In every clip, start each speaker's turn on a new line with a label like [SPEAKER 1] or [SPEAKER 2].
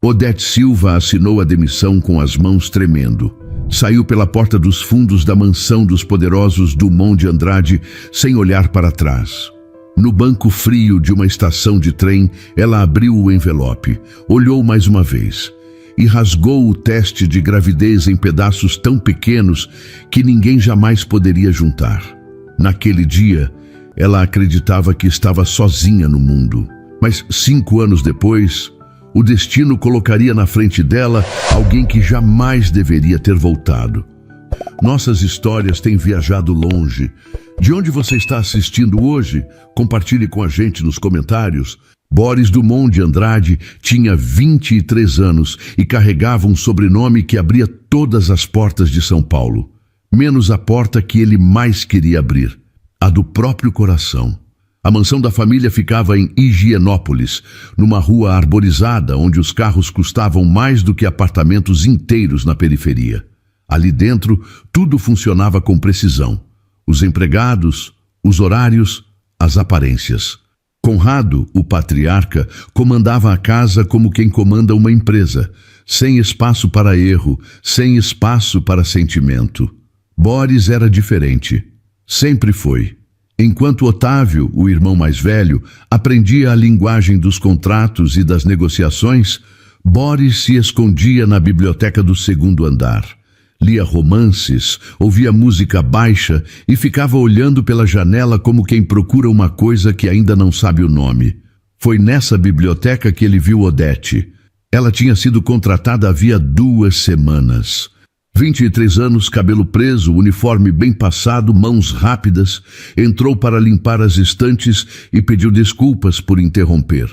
[SPEAKER 1] Odete Silva assinou a demissão com as mãos tremendo. Saiu pela porta dos fundos da mansão dos poderosos Dumont de Andrade sem olhar para trás. No banco frio de uma estação de trem, ela abriu o envelope, olhou mais uma vez e rasgou o teste de gravidez em pedaços tão pequenos que ninguém jamais poderia juntar. Naquele dia, ela acreditava que estava sozinha no mundo. Mas 5 anos depois, o destino colocaria na frente dela alguém que jamais deveria ter voltado. Nossas histórias têm viajado longe. De onde você está assistindo hoje? Compartilhe com a gente nos comentários. Boris Dumont de Andrade tinha 23 anos e carregava um sobrenome que abria todas as portas de São Paulo, menos a porta que ele mais queria abrir, a do próprio coração. A mansão da família ficava em Higienópolis, numa rua arborizada onde os carros custavam mais do que apartamentos inteiros na periferia. Ali dentro, tudo funcionava com precisão. Os empregados, os horários, as aparências. Conrado, o patriarca, comandava a casa como quem comanda uma empresa, sem espaço para erro, sem espaço para sentimento. Boris era diferente. Sempre foi. Enquanto Otávio, o irmão mais velho, aprendia a linguagem dos contratos e das negociações, Boris se escondia na biblioteca do 2º andar. Lia romances, ouvia música baixa e ficava olhando pela janela como quem procura uma coisa que ainda não sabe o nome. Foi nessa biblioteca que ele viu Odete. Ela tinha sido contratada havia 2 semanas. 23 anos, cabelo preso, uniforme bem passado, mãos rápidas, entrou para limpar as estantes e pediu desculpas por interromper.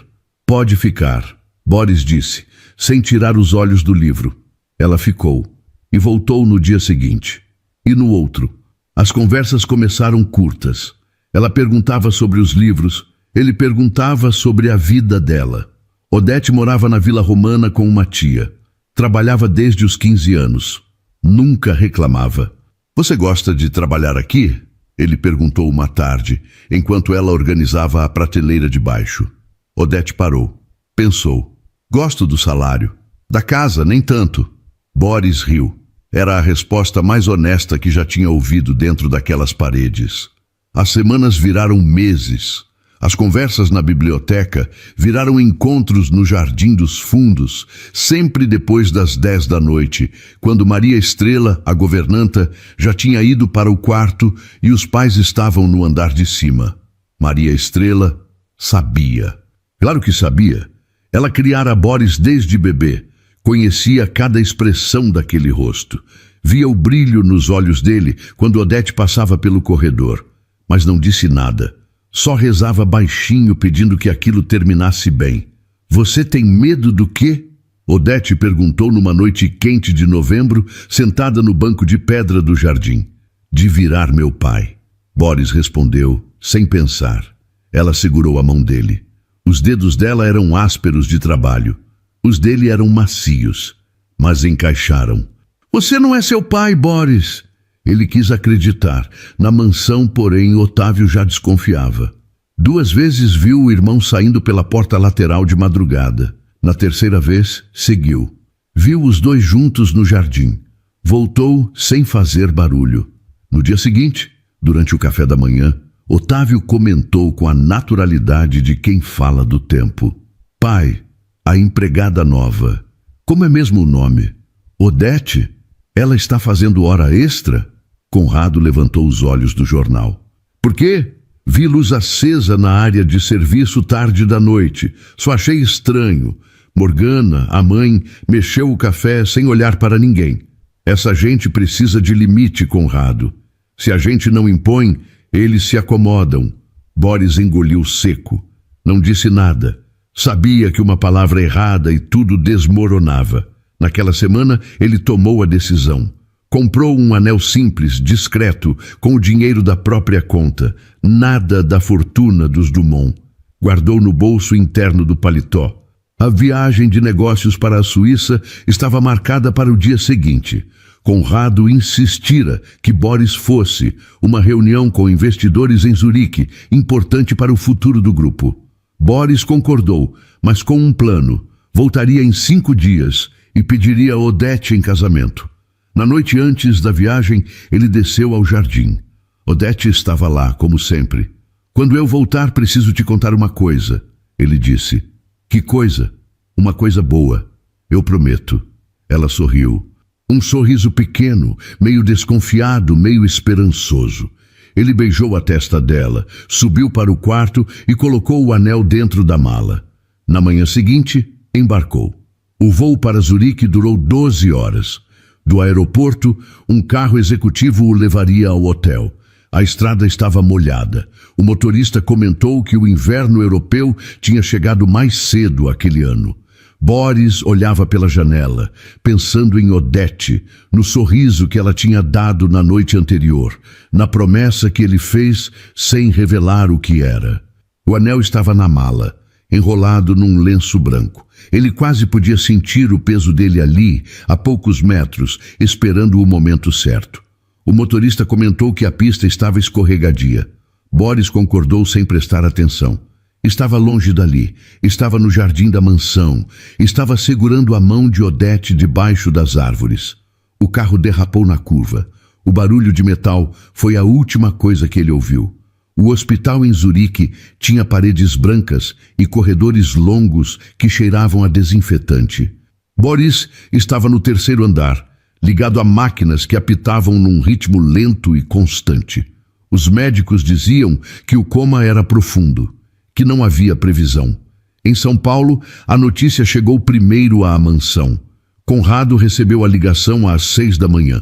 [SPEAKER 1] Pode ficar, Boris disse, sem tirar os olhos do livro. Ela ficou. E voltou no dia seguinte. E no outro. As conversas começaram curtas. Ela perguntava sobre os livros, ele perguntava sobre a vida dela. Odete morava na Vila Romana com uma tia. Trabalhava desde os 15 anos. Nunca reclamava. Você gosta de trabalhar aqui? Ele perguntou uma tarde, enquanto ela organizava a prateleira de baixo. Odete parou. Pensou. Gosto do salário. Da casa, nem tanto. Boris riu. Era a resposta mais honesta que já tinha ouvido dentro daquelas paredes. As semanas viraram meses. As conversas na biblioteca viraram encontros no Jardim dos Fundos, sempre depois das 10 da noite, quando Maria Estrela, a governanta, já tinha ido para o quarto e os pais estavam no andar de cima. Maria Estrela sabia. Claro que sabia. Ela criara Boris desde bebê. Conhecia cada expressão daquele rosto. Via o brilho nos olhos dele quando Odete passava pelo corredor. Mas não disse nada. Só rezava baixinho pedindo que aquilo terminasse bem. Você tem medo do quê? Odete perguntou numa noite quente de novembro, sentada no banco de pedra do jardim. De virar meu pai. Boris respondeu, sem pensar. Ela segurou a mão dele. Os dedos dela eram ásperos de trabalho. Os dele eram macios, mas encaixaram. Você não é seu pai, Boris. Ele quis acreditar. Na mansão, porém, Otávio já desconfiava. 2 vezes viu o irmão saindo pela porta lateral de madrugada. Na terceira vez, seguiu. Viu os 2 juntos no jardim. Voltou sem fazer barulho. No dia seguinte, durante o café da manhã, Otávio comentou com a naturalidade de quem fala do tempo. Pai, a empregada nova. Como é mesmo o nome? Odete? Ela está fazendo hora extra? Conrado levantou os olhos do jornal. Por quê? Vi luz acesa na área de serviço tarde da noite. Só achei estranho. Morgana, a mãe, mexeu o café sem olhar para ninguém. Essa gente precisa de limite, Conrado. Se a gente não impõe, eles se acomodam. Boris engoliu seco. Não disse nada. Sabia que uma palavra errada e tudo desmoronava. Naquela semana, ele tomou a decisão. Comprou um anel simples, discreto, com o dinheiro da própria conta. Nada da fortuna dos Dumont. Guardou no bolso interno do paletó. A viagem de negócios para a Suíça estava marcada para o dia seguinte. Conrado insistira que Boris fosse. Uma reunião com investidores em Zurique, importante para o futuro do grupo. Boris concordou, mas com um plano. Voltaria em 5 dias e pediria a Odete em casamento. Na noite antes da viagem, ele desceu ao jardim. Odete estava lá, como sempre. Quando eu voltar, preciso te contar uma coisa, ele disse. Que coisa? Uma coisa boa. Eu prometo. Ela sorriu. Um sorriso pequeno, meio desconfiado, meio esperançoso. Ele beijou a testa dela, subiu para o quarto e colocou o anel dentro da mala. Na manhã seguinte, embarcou. O voo para Zurique durou 12 horas. Do aeroporto, um carro executivo o levaria ao hotel. A estrada estava molhada. O motorista comentou que o inverno europeu tinha chegado mais cedo aquele ano. Boris olhava pela janela, pensando em Odete, no sorriso que ela tinha dado na noite anterior, na promessa que ele fez sem revelar o que era. O anel estava na mala, enrolado num lenço branco. Ele quase podia sentir o peso dele ali, a poucos metros, esperando o momento certo. O motorista comentou que a pista estava escorregadia. Boris concordou sem prestar atenção. Estava longe dali, estava no jardim da mansão, estava segurando a mão de Odete debaixo das árvores. O carro derrapou na curva. O barulho de metal foi a última coisa que ele ouviu. O hospital em Zurique tinha paredes brancas e corredores longos que cheiravam a desinfetante. Boris estava no 3º andar, ligado a máquinas que apitavam num ritmo lento e constante. Os médicos diziam que o coma era profundo, que não havia previsão. Em São Paulo, a notícia chegou primeiro à mansão. Conrado recebeu a ligação às 6 da manhã.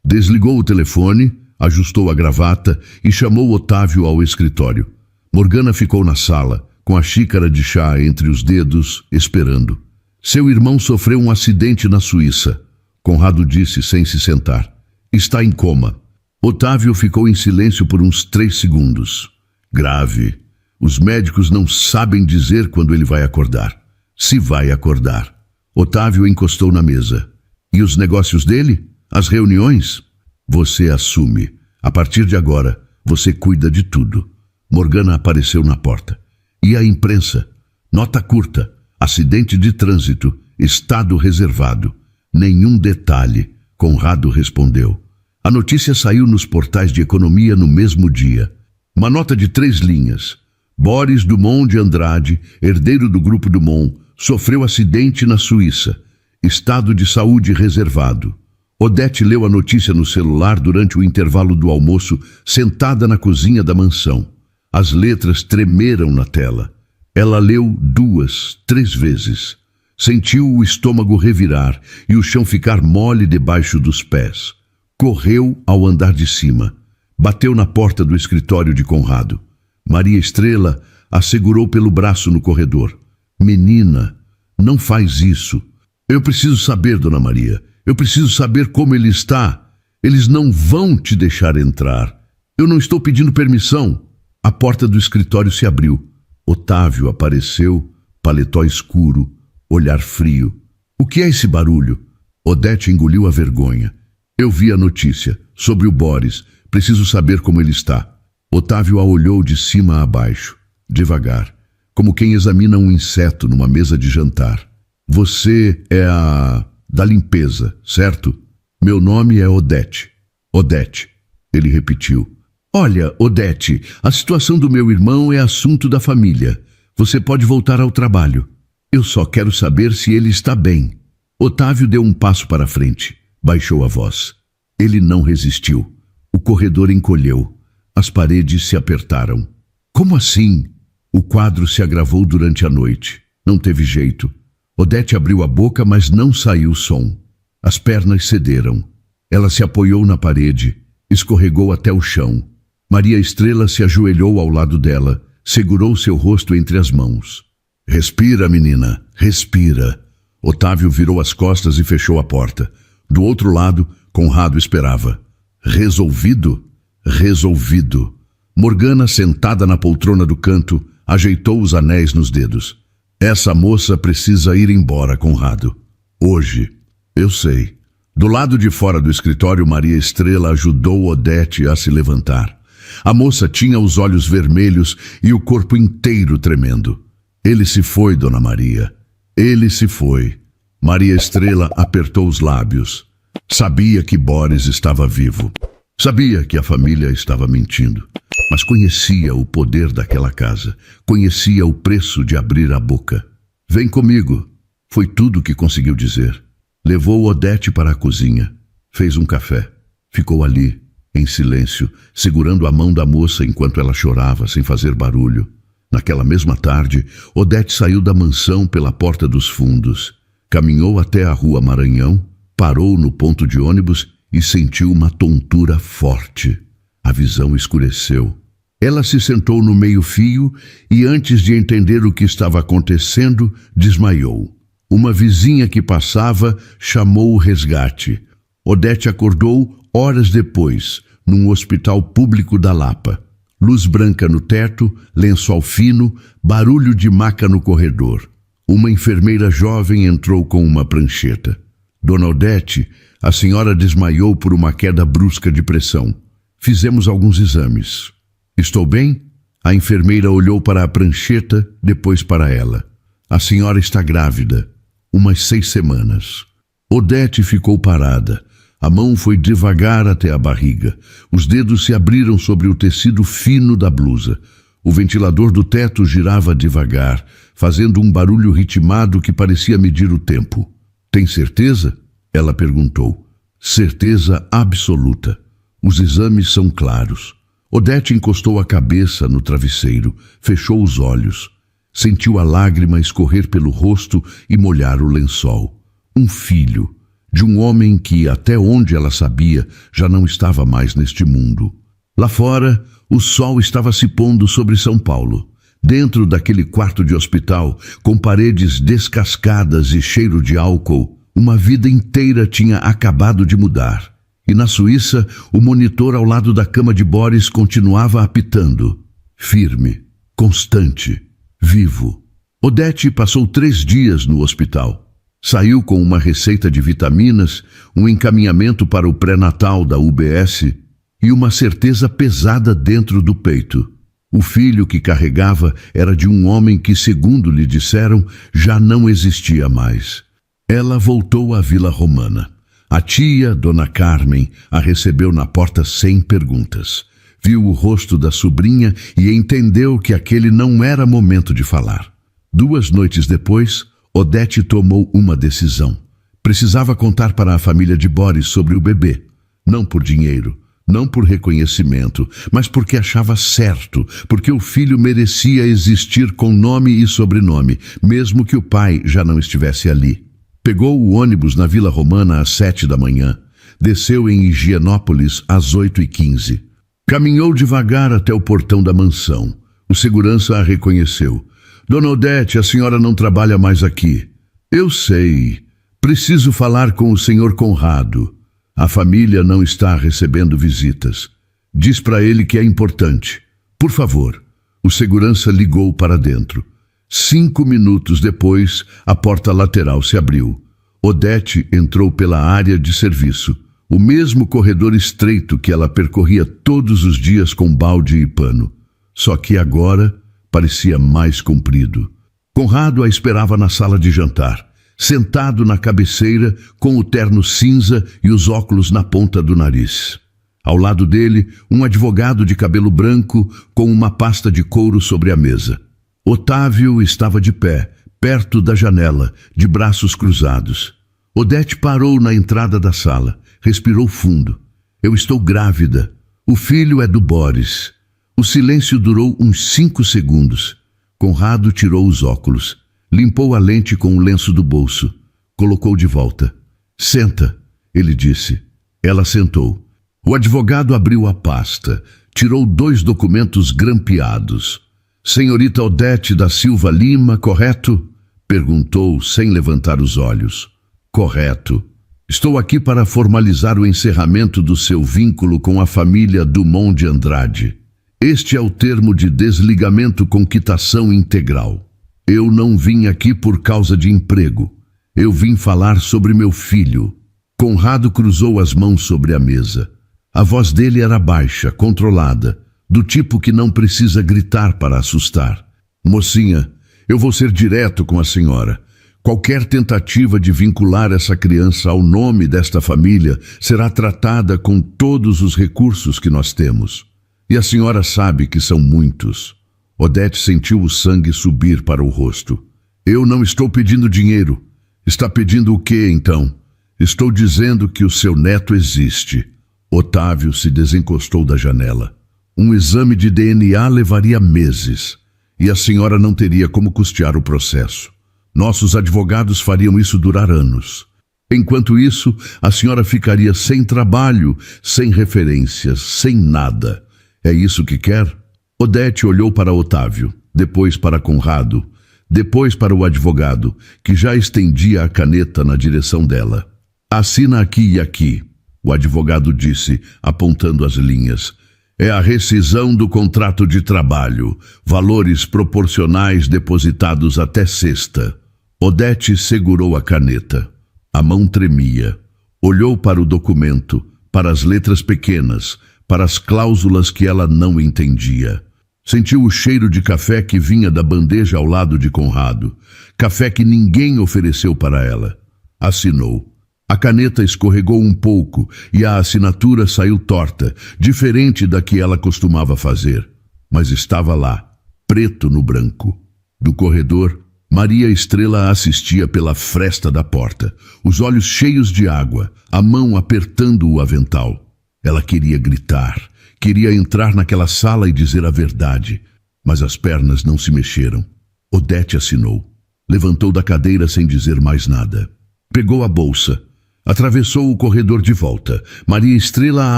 [SPEAKER 1] Desligou o telefone, ajustou a gravata e chamou Otávio ao escritório. Morgana ficou na sala, com a xícara de chá entre os dedos, esperando. Seu irmão sofreu um acidente na Suíça. Conrado disse sem se sentar. Está em coma. Otávio ficou em silêncio por uns 3 segundos. Grave. Os médicos não sabem dizer quando ele vai acordar. Se vai acordar. Otávio encostou na mesa. E os negócios dele? As reuniões? Você assume. A partir de agora, você cuida de tudo. Morgana apareceu na porta. E a imprensa? Nota curta. Acidente de trânsito. Estado reservado. Nenhum detalhe. Conrado respondeu. A notícia saiu nos portais de economia no mesmo dia. Uma nota de 3 linhas. Boris Dumont de Andrade, herdeiro do Grupo Dumont, sofreu acidente na Suíça. Estado de saúde reservado. Odete leu a notícia no celular durante o intervalo do almoço, sentada na cozinha da mansão. As letras tremeram na tela. Ela leu 2, 3 vezes. Sentiu o estômago revirar e o chão ficar mole debaixo dos pés. Correu ao andar de cima. Bateu na porta do escritório de Conrado. Maria Estrela a segurou pelo braço no corredor. Menina, não faz isso. Eu preciso saber, dona Maria. Eu preciso saber como ele está. Eles não vão te deixar entrar. Eu não estou pedindo permissão. A porta do escritório se abriu. Otávio apareceu, paletó escuro, olhar frio. O que é esse barulho? Odete engoliu a vergonha. Eu vi a notícia, sobre o Boris. Preciso saber como ele está. Otávio a olhou de cima a baixo, devagar, como quem examina um inseto numa mesa de jantar. Você é a da limpeza, certo? Meu nome é Odete. Odete, ele repetiu. Olha, Odete, a situação do meu irmão é assunto da família. Você pode voltar ao trabalho. Eu só quero saber se ele está bem. Otávio deu um passo para frente, baixou a voz. Ele não resistiu. O corredor encolheu. As paredes se apertaram. Como assim? O quadro se agravou durante a noite. Não teve jeito. Odete abriu a boca, mas não saiu som. As pernas cederam. Ela se apoiou na parede, escorregou até o chão. Maria Estrela se ajoelhou ao lado dela, segurou seu rosto entre as mãos. Respira, menina, respira. Otávio virou as costas e fechou a porta. Do outro lado, Conrado esperava. Resolvido? Resolvido. Morgana, sentada na poltrona do canto, ajeitou os anéis nos dedos. Essa moça precisa ir embora, Conrado. Hoje. Eu sei. Do lado de fora do escritório, Maria Estrela ajudou Odete a se levantar. A moça tinha os olhos vermelhos e o corpo inteiro tremendo. Ele se foi, Dona Maria. Ele se foi. Maria Estrela apertou os lábios. Sabia que Boris estava vivo. Sabia que a família estava mentindo. Mas conhecia o poder daquela casa. Conhecia o preço de abrir a boca. Vem comigo. Foi tudo que conseguiu dizer. Levou Odete para a cozinha. Fez um café. Ficou ali, em silêncio, segurando a mão da moça enquanto ela chorava, sem fazer barulho. Naquela mesma tarde, Odete saiu da mansão pela porta dos fundos. Caminhou até a rua Maranhão, parou no ponto de ônibus e sentiu uma tontura forte. A visão escureceu. Ela se sentou no meio-fio e, antes de entender o que estava acontecendo, desmaiou. Uma vizinha que passava chamou o resgate. Odete acordou horas depois, num hospital público da Lapa. Luz branca no teto, lençol fino, barulho de maca no corredor. Uma enfermeira jovem entrou com uma prancheta. Dona Odete, a senhora desmaiou por uma queda brusca de pressão. Fizemos alguns exames. Estou bem? A enfermeira olhou para a prancheta, depois para ela. A senhora está grávida. Umas 6 semanas. Odete ficou parada. A mão foi devagar até a barriga. Os dedos se abriram sobre o tecido fino da blusa. O ventilador do teto girava devagar, fazendo um barulho ritmado que parecia medir o tempo. Tem certeza? Ela perguntou. Certeza absoluta. Os exames são claros. Odete encostou a cabeça no travesseiro, fechou os olhos. Sentiu a lágrima escorrer pelo rosto e molhar o lençol. Um filho, de um homem que, até onde ela sabia, já não estava mais neste mundo. Lá fora, o sol estava se pondo sobre São Paulo. Dentro daquele quarto de hospital, com paredes descascadas e cheiro de álcool, uma vida inteira tinha acabado de mudar. E na Suíça, o monitor ao lado da cama de Boris continuava apitando. Firme, constante, vivo. Odete passou 3 dias no hospital. Saiu com uma receita de vitaminas, um encaminhamento para o pré-natal da UBS e uma certeza pesada dentro do peito. O filho que carregava era de um homem que, segundo lhe disseram, já não existia mais. Ela voltou à Vila Romana. A tia, Dona Carmen, a recebeu na porta sem perguntas. Viu o rosto da sobrinha e entendeu que aquele não era momento de falar. 2 noites depois, Odete tomou uma decisão. Precisava contar para a família de Boris sobre o bebê. Não por dinheiro, não por reconhecimento, mas porque achava certo, porque o filho merecia existir com nome e sobrenome, mesmo que o pai já não estivesse ali. Pegou o ônibus na Vila Romana às 7 da manhã. Desceu em Higienópolis às 8h15. Caminhou devagar até o portão da mansão. O segurança a reconheceu. Dona Odete, a senhora não trabalha mais aqui. Eu sei. Preciso falar com o senhor Conrado. A família não está recebendo visitas. Diz para ele que é importante. Por favor. O segurança ligou para dentro. 5 minutos depois, a porta lateral se abriu. Odete entrou pela área de serviço, o mesmo corredor estreito que ela percorria todos os dias com balde e pano. Só que agora parecia mais comprido. Conrado a esperava na sala de jantar, sentado na cabeceira com o terno cinza e os óculos na ponta do nariz. Ao lado dele, um advogado de cabelo branco com uma pasta de couro sobre a mesa. Otávio estava de pé, perto da janela, de braços cruzados. Odete parou na entrada da sala, respirou fundo. Eu estou grávida. O filho é do Boris. O silêncio durou uns 5 segundos. Conrado tirou os óculos, limpou a lente com o lenço do bolso, colocou de volta. Senta, ele disse. Ela sentou. O advogado abriu a pasta, tirou 2 documentos grampeados. Senhorita Odete da Silva Lima, correto? Perguntou sem levantar os olhos. Correto. Estou aqui para formalizar o encerramento do seu vínculo com a família Dumont de Andrade. Este é o termo de desligamento com quitação integral. Eu não vim aqui por causa de emprego. Eu vim falar sobre meu filho. Conrado cruzou as mãos sobre a mesa. A voz dele era baixa, controlada, do tipo que não precisa gritar para assustar. Mocinha, eu vou ser direto com a senhora. Qualquer tentativa de vincular essa criança ao nome desta família será tratada com todos os recursos que nós temos. E a senhora sabe que são muitos. Odete sentiu o sangue subir para o rosto. Eu não estou pedindo dinheiro. Está pedindo o quê, então? Estou dizendo que o seu neto existe. Otávio se desencostou da janela. Um exame de DNA levaria meses. E a senhora não teria como custear o processo. Nossos advogados fariam isso durar anos. Enquanto isso, a senhora ficaria sem trabalho, sem referências, sem nada. É isso que quer? Odete olhou para Otávio, depois para Conrado, depois para o advogado, que já estendia a caneta na direção dela. Assina aqui e aqui, o advogado disse, apontando as linhas. É a rescisão do contrato de trabalho, valores proporcionais depositados até sexta. Odete segurou a caneta. A mão tremia. Olhou para o documento, para as letras pequenas, para as cláusulas que ela não entendia. Sentiu o cheiro de café que vinha da bandeja ao lado de Conrado. Café que ninguém ofereceu para ela. Assinou. A caneta escorregou um pouco e a assinatura saiu torta, diferente da que ela costumava fazer. Mas estava lá, preto no branco. Do corredor, Maria Estrela assistia pela fresta da porta, os olhos cheios de água, a mão apertando o avental. Ela queria gritar, queria entrar naquela sala e dizer a verdade, mas as pernas não se mexeram. Odete assinou. Levantou da cadeira sem dizer mais nada. Pegou a bolsa. Atravessou o corredor de volta. Maria Estrela a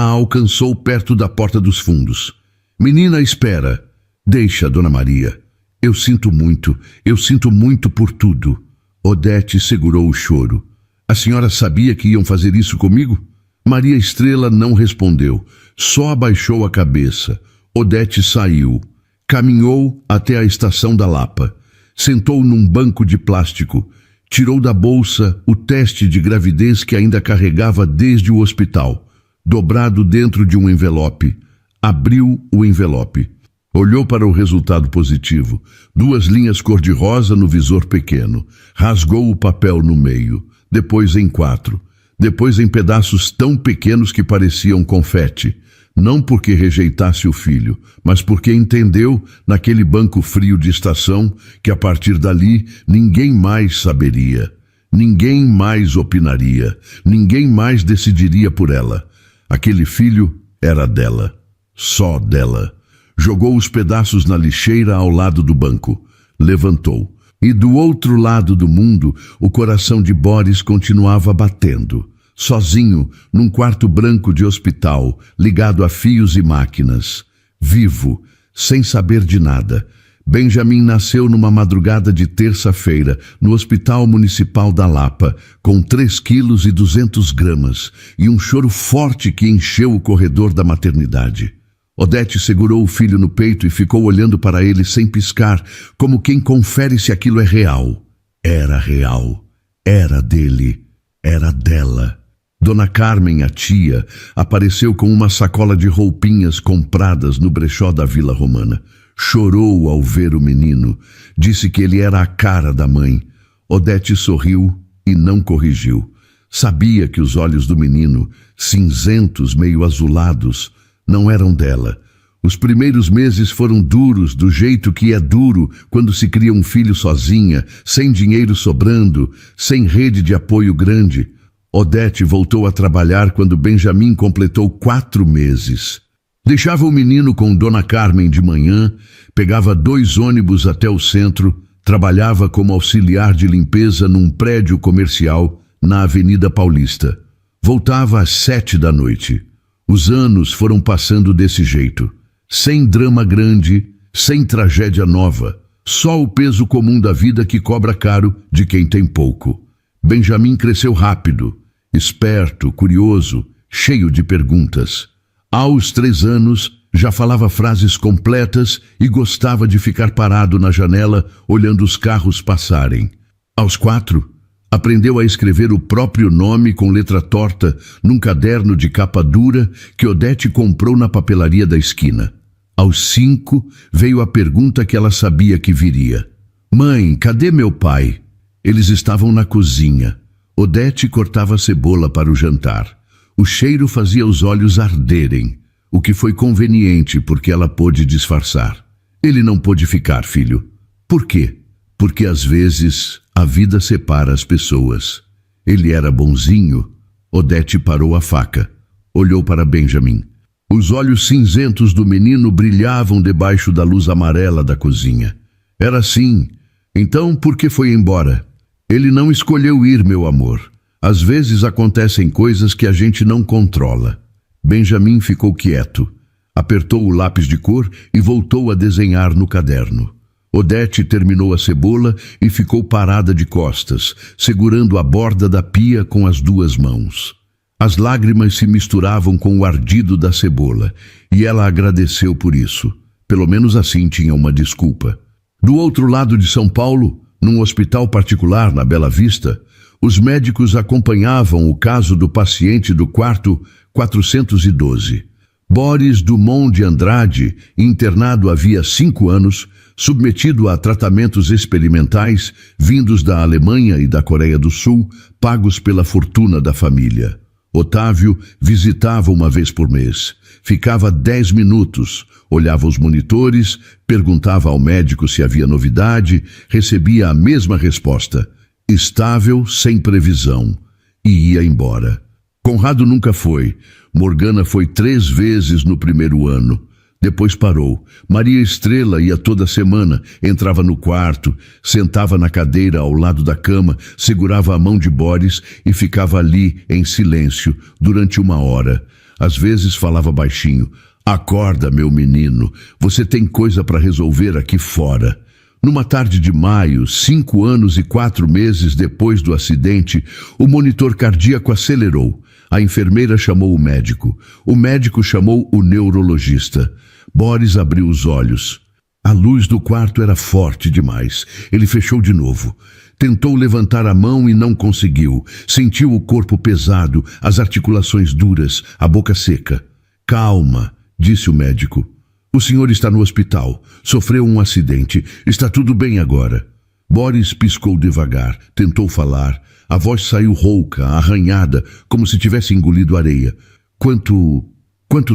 [SPEAKER 1] alcançou perto da porta dos fundos. Menina, espera. Deixa, Dona Maria. Eu sinto muito por tudo. Odete segurou o choro. A senhora sabia que iam fazer isso comigo? Maria Estrela não respondeu, só abaixou a cabeça. Odete saiu. Caminhou até a estação da Lapa. Sentou num banco de plástico. Tirou da bolsa o teste de gravidez que ainda carregava desde o hospital, dobrado dentro de um envelope. Abriu o envelope. Olhou para o resultado positivo. 2 linhas cor-de-rosa no visor pequeno. Rasgou o papel no meio. Depois em 4. Depois em pedaços tão pequenos que pareciam confete. Não porque rejeitasse o filho, mas porque entendeu, naquele banco frio de estação, que a partir dali ninguém mais saberia. Ninguém mais opinaria. Ninguém mais decidiria por ela. Aquele filho era dela. Só dela. Jogou os pedaços na lixeira ao lado do banco. Levantou. E do outro lado do mundo, o coração de Boris continuava batendo. Sozinho, num quarto branco de hospital, ligado a fios e máquinas. Vivo, sem saber de nada. Benjamin nasceu numa madrugada de terça-feira, no Hospital Municipal da Lapa, com 3 quilos e 200 gramas, e um choro forte que encheu o corredor da maternidade. Odete segurou o filho no peito e ficou olhando para ele sem piscar, como quem confere se aquilo é real. Era real. Era dele. Era dela. Dona Carmen, a tia, apareceu com uma sacola de roupinhas compradas no brechó da Vila Romana. Chorou ao ver o menino. Disse que ele era a cara da mãe. Odete sorriu e não corrigiu. Sabia que os olhos do menino, cinzentos, meio azulados, não eram dela. Os primeiros meses foram duros, do jeito que é duro quando se cria um filho sozinha, sem dinheiro sobrando, sem rede de apoio grande. Odete voltou a trabalhar quando Benjamin completou 4 meses. Deixava o menino com Dona Carmen de manhã, pegava 2 ônibus até o centro, trabalhava como auxiliar de limpeza num prédio comercial na Avenida Paulista. Voltava às 7 da noite. Os anos foram passando desse jeito, sem drama grande, sem tragédia nova, só o peso comum da vida que cobra caro de quem tem pouco. Benjamin cresceu rápido, esperto, curioso, cheio de perguntas. Aos 3 anos, já falava frases completas e gostava de ficar parado na janela olhando os carros passarem. Aos 4, aprendeu a escrever o próprio nome com letra torta num caderno de capa dura que Odete comprou na papelaria da esquina. Aos 5, veio a pergunta que ela sabia que viria. Mãe, cadê meu pai? Eles estavam na cozinha. Odete cortava a cebola para o jantar. O cheiro fazia os olhos arderem, o que foi conveniente porque ela pôde disfarçar. Ele não pôde ficar, filho. Por quê? Porque às vezes a vida separa as pessoas. Ele era bonzinho. Odete parou a faca. Olhou para Benjamin. Os olhos cinzentos do menino brilhavam debaixo da luz amarela da cozinha. Era assim. Então, por que foi embora? Ele não escolheu ir, meu amor. Às vezes acontecem coisas que a gente não controla. Benjamin ficou quieto. Apertou o lápis de cor e voltou a desenhar no caderno. Odete terminou a cebola e ficou parada de costas, segurando a borda da pia com as duas mãos. As lágrimas se misturavam com o ardido da cebola, e ela agradeceu por isso. Pelo menos assim tinha uma desculpa. Do outro lado de São Paulo, num hospital particular na Bela Vista, os médicos acompanhavam o caso do paciente do quarto 412. Boris Dumont de Andrade, internado havia 5 anos, submetido a tratamentos experimentais vindos da Alemanha e da Coreia do Sul, pagos pela fortuna da família. Otávio visitava uma vez por mês. Ficava 10 minutos, olhava os monitores, perguntava ao médico se havia novidade, recebia a mesma resposta: estável, sem previsão, e ia embora. Conrado nunca foi. Morgana foi 3 vezes no primeiro ano. Depois parou. Maria Estrela ia toda semana, entrava no quarto, sentava na cadeira ao lado da cama, segurava a mão de Boris e ficava ali, em silêncio, durante 1 hora. Às vezes falava baixinho: acorda, meu menino, você tem coisa para resolver aqui fora. Numa tarde de maio, 5 anos e 4 meses depois do acidente, o monitor cardíaco acelerou. A enfermeira chamou o médico. O médico chamou o neurologista. Boris abriu os olhos. A luz do quarto era forte demais. Ele fechou de novo. Tentou levantar a mão e não conseguiu. Sentiu o corpo pesado, as articulações duras, a boca seca. Calma, disse o médico. O senhor está no hospital. Sofreu um acidente. Está tudo bem agora. Boris piscou devagar. Tentou falar. A voz saiu rouca, arranhada, como se tivesse engolido areia. Quanto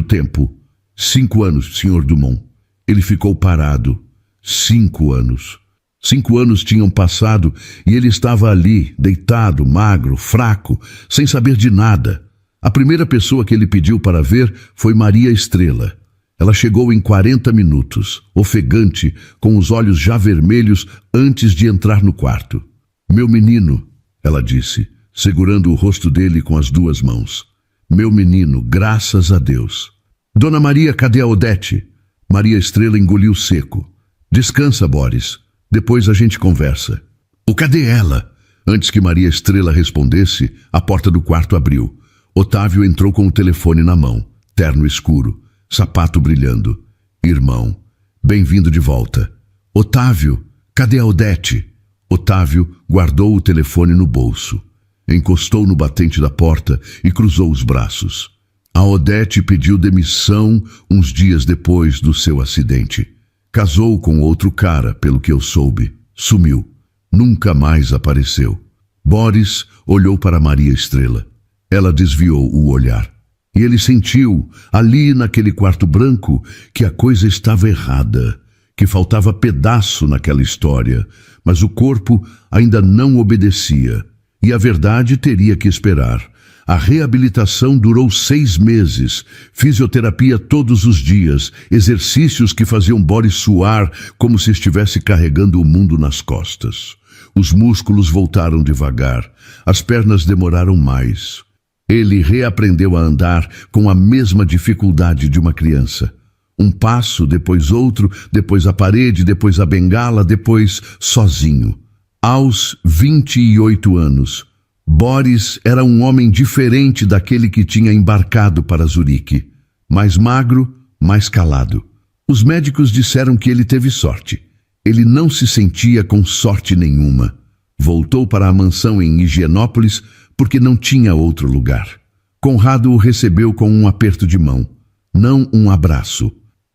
[SPEAKER 1] tempo? 5 anos, Sr. Dumont. Ele ficou parado. 5 anos. 5 anos tinham passado e ele estava ali, deitado, magro, fraco, sem saber de nada. A primeira pessoa que ele pediu para ver foi Maria Estrela. Ela chegou em 40 minutos, ofegante, com os olhos já vermelhos antes de entrar no quarto. Meu menino, ela disse, segurando o rosto dele com as 2 mãos. Meu menino, graças a Deus. Dona Maria, cadê a Odete? Maria Estrela engoliu seco. Descansa, Boris. Depois a gente conversa. O cadê ela? Antes que Maria Estrela respondesse, a porta do quarto abriu. Otávio entrou com o telefone na mão, terno escuro, sapato brilhando. Irmão, bem-vindo de volta. Otávio, cadê a Odete? Otávio guardou o telefone no bolso. Encostou no batente da porta e cruzou os braços. A Odete pediu demissão uns dias depois do seu acidente. Casou com outro cara, pelo que eu soube. Sumiu. Nunca mais apareceu. Boris olhou para Maria Estrela. Ela desviou o olhar. E ele sentiu, ali naquele quarto branco, que a coisa estava errada, que faltava pedaço naquela história, mas o corpo ainda não obedecia. E a verdade teria que esperar. A reabilitação durou 6 meses, fisioterapia todos os dias, exercícios que faziam Boris suar como se estivesse carregando o mundo nas costas. Os músculos voltaram devagar, as pernas demoraram mais. Ele reaprendeu a andar com a mesma dificuldade de uma criança. Um passo, depois outro, depois a parede, depois a bengala, depois sozinho. Aos 28 anos, Boris era um homem diferente daquele que tinha embarcado para Zurique. Mais magro, mais calado. Os médicos disseram que ele teve sorte. Ele não se sentia com sorte nenhuma. Voltou para a mansão em Higienópolis porque não tinha outro lugar. Conrado o recebeu com um aperto de mão, não um abraço.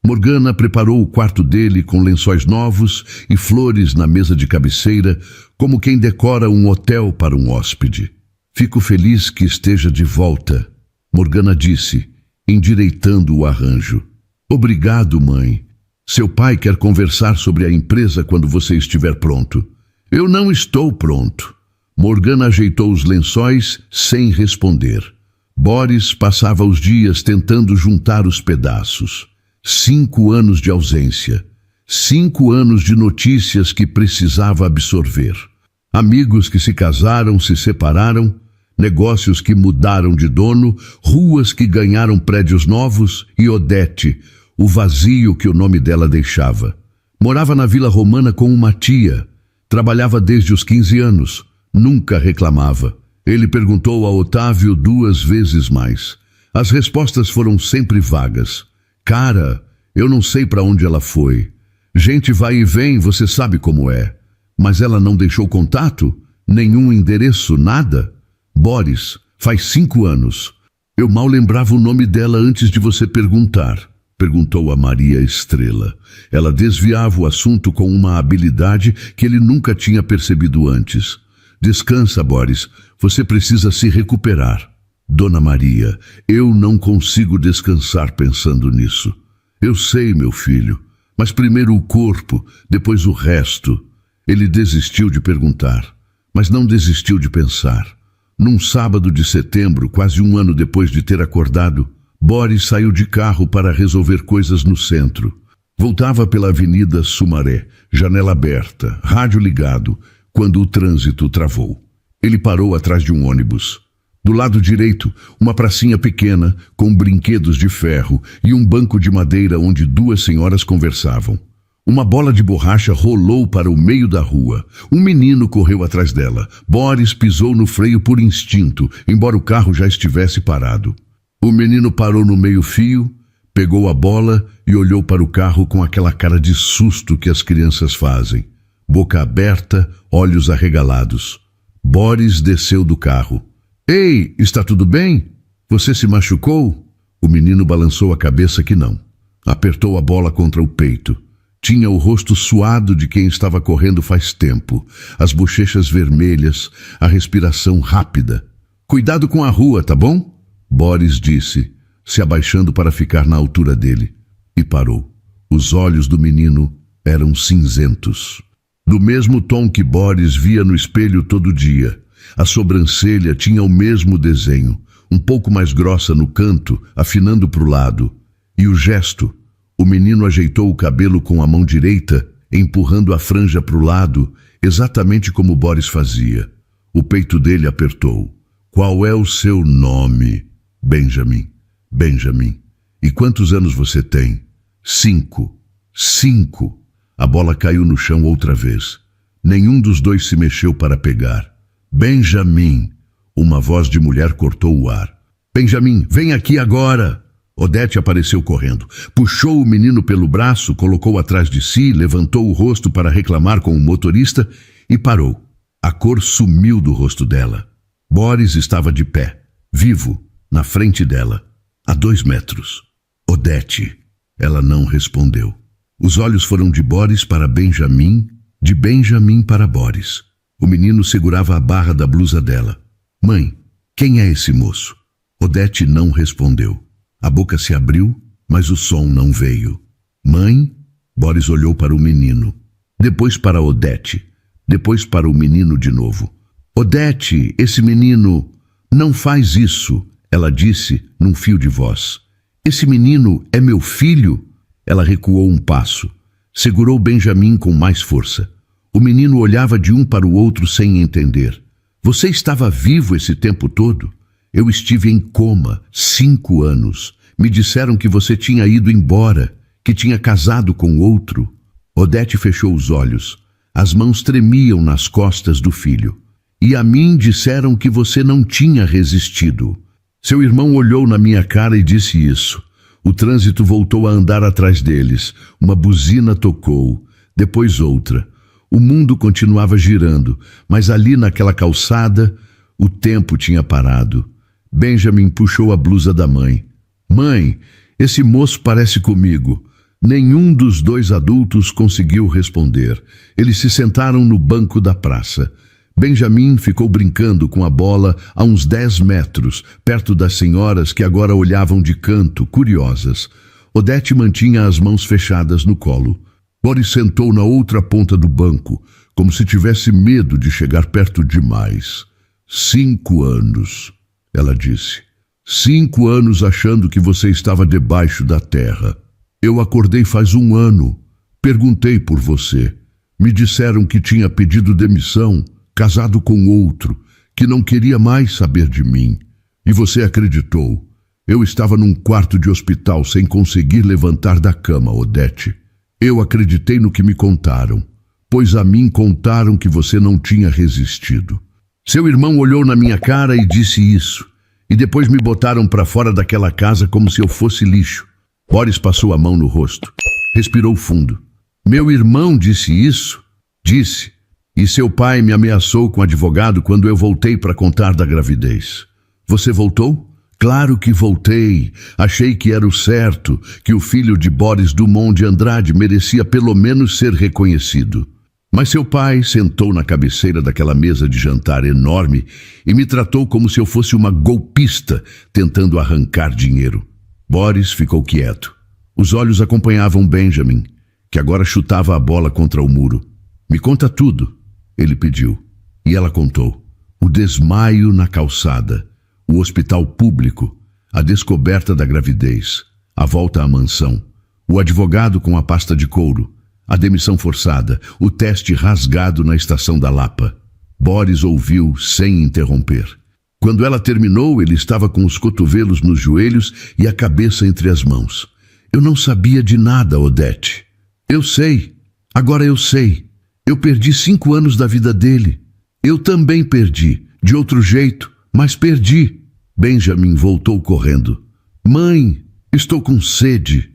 [SPEAKER 1] Morgana preparou o quarto dele com lençóis novos e flores na mesa de cabeceira, como quem decora um hotel para um hóspede. Fico feliz que esteja de volta, Morgana disse, endireitando o arranjo. Obrigado, mãe. Seu pai quer conversar sobre a empresa quando você estiver pronto. Eu não estou pronto. Morgana ajeitou os lençóis sem responder. Boris passava os dias tentando juntar os pedaços. 5 anos de ausência. 5 anos de notícias que precisava absorver. Amigos que se casaram, se separaram, negócios que mudaram de dono, ruas que ganharam prédios novos e Odete, o vazio que o nome dela deixava. Morava na Vila Romana com uma tia. Trabalhava desde os 15 anos. Nunca reclamava. Ele perguntou a Otávio 2 vezes mais. As respostas foram sempre vagas. Cara, eu não sei para onde ela foi. Gente vai e vem, você sabe como é. Mas ela não deixou contato? Nenhum endereço, nada? Boris, faz 5 anos. Eu mal lembrava o nome dela antes de você perguntar, perguntou a Maria Estrela. Ela desviava o assunto com uma habilidade que ele nunca tinha percebido antes. Descansa, Boris. Você precisa se recuperar. Dona Maria, eu não consigo descansar pensando nisso. Eu sei, meu filho, mas primeiro o corpo, depois o resto. Ele desistiu de perguntar, mas não desistiu de pensar. Num sábado de setembro, quase 1 ano depois de ter acordado, Boris saiu de carro para resolver coisas no centro. Voltava pela Avenida Sumaré, janela aberta, rádio ligado, quando o trânsito travou. Ele parou atrás de um ônibus. Do lado direito, uma pracinha pequena, com brinquedos de ferro e um banco de madeira onde 2 senhoras conversavam. Uma bola de borracha rolou para o meio da rua. Um menino correu atrás dela. Boris pisou no freio por instinto, embora o carro já estivesse parado. O menino parou no meio-fio, pegou a bola e olhou para o carro com aquela cara de susto que as crianças fazem. Boca aberta, olhos arregalados. Boris desceu do carro. Ei, está tudo bem? Você se machucou? O menino balançou a cabeça que não. Apertou a bola contra o peito. Tinha o rosto suado de quem estava correndo faz tempo, as bochechas vermelhas, a respiração rápida. Cuidado com a rua, tá bom? Boris disse, se abaixando para ficar na altura dele. E parou. Os olhos do menino eram cinzentos. Do mesmo tom que Boris via no espelho todo dia. A sobrancelha tinha o mesmo desenho, um pouco mais grossa no canto, afinando para o lado. E o gesto, o menino ajeitou o cabelo com a mão direita, empurrando a franja para o lado, exatamente como Boris fazia. O peito dele apertou. Qual é o seu nome? Benjamin. Benjamin. E quantos anos você tem? 5. 5. A bola caiu no chão outra vez. Nenhum dos dois se mexeu para pegar. Benjamin. Uma voz de mulher cortou o ar. Benjamin, vem aqui agora. Odete apareceu correndo. Puxou o menino pelo braço, colocou atrás de si, levantou o rosto para reclamar com o motorista e parou. A cor sumiu do rosto dela. Boris estava de pé, vivo, na frente dela, a 2 metros. Odete. Ela não respondeu. Os olhos foram de Boris para Benjamin, de Benjamin para Boris. O menino segurava a barra da blusa dela. Mãe, quem é esse moço? Odete não respondeu. A boca se abriu, mas o som não veio. Mãe? Boris olhou para o menino. Depois para Odete. Depois para o menino de novo. Odete, esse menino... Não faz isso, ela disse num fio de voz. Esse menino é meu filho? Ela recuou um passo. Segurou Benjamin com mais força. O menino olhava de um para o outro sem entender. Você estava vivo esse tempo todo? Eu estive em coma 5 anos. Me disseram que você tinha ido embora, que tinha casado com outro. Odete fechou os olhos. As mãos tremiam nas costas do filho. E a mim disseram que você não tinha resistido. Seu irmão olhou na minha cara e disse isso. O trânsito voltou a andar atrás deles. Uma buzina tocou, depois outra. O mundo continuava girando, mas ali naquela calçada, o tempo tinha parado. Benjamin puxou a blusa da mãe. Mãe, esse moço parece comigo. Nenhum dos dois adultos conseguiu responder. Eles se sentaram no banco da praça. Benjamin ficou brincando com a bola a uns 10 metros, perto das senhoras que agora olhavam de canto, curiosas. Odete mantinha as mãos fechadas no colo. Boris sentou na outra ponta do banco, como se tivesse medo de chegar perto demais. 5 anos, ela disse. 5 anos achando que você estava debaixo da terra. Eu acordei faz 1 ano. Perguntei por você. Me disseram que tinha pedido demissão, casado com outro, que não queria mais saber de mim. E você acreditou. Eu estava num quarto de hospital sem conseguir levantar da cama, Odete. Eu acreditei no que me contaram, pois a mim contaram que você não tinha resistido. Seu irmão olhou na minha cara e disse isso, e depois me botaram para fora daquela casa como se eu fosse lixo. Boris passou a mão no rosto. Respirou fundo. Meu irmão disse isso? Disse. E seu pai me ameaçou com advogado quando eu voltei para contar da gravidez. Você voltou? Claro que voltei. Achei que era o certo, que o filho de Boris Dumont de Andrade merecia pelo menos ser reconhecido. Mas seu pai sentou na cabeceira daquela mesa de jantar enorme e me tratou como se eu fosse uma golpista tentando arrancar dinheiro. Boris ficou quieto. Os olhos acompanhavam Benjamin, que agora chutava a bola contra o muro. Me conta tudo, ele pediu. E ela contou. O desmaio na calçada, o hospital público, a descoberta da gravidez, a volta à mansão, o advogado com a pasta de couro, a demissão forçada, o teste rasgado na estação da Lapa. Boris ouviu sem interromper. Quando ela terminou, ele estava com os cotovelos nos joelhos e a cabeça entre as mãos. Eu não sabia de nada, Odete. Eu sei. Agora eu sei. Eu perdi 5 anos da vida dele. Eu também perdi. De outro jeito, mas perdi. Benjamin voltou correndo. Mãe, estou com sede.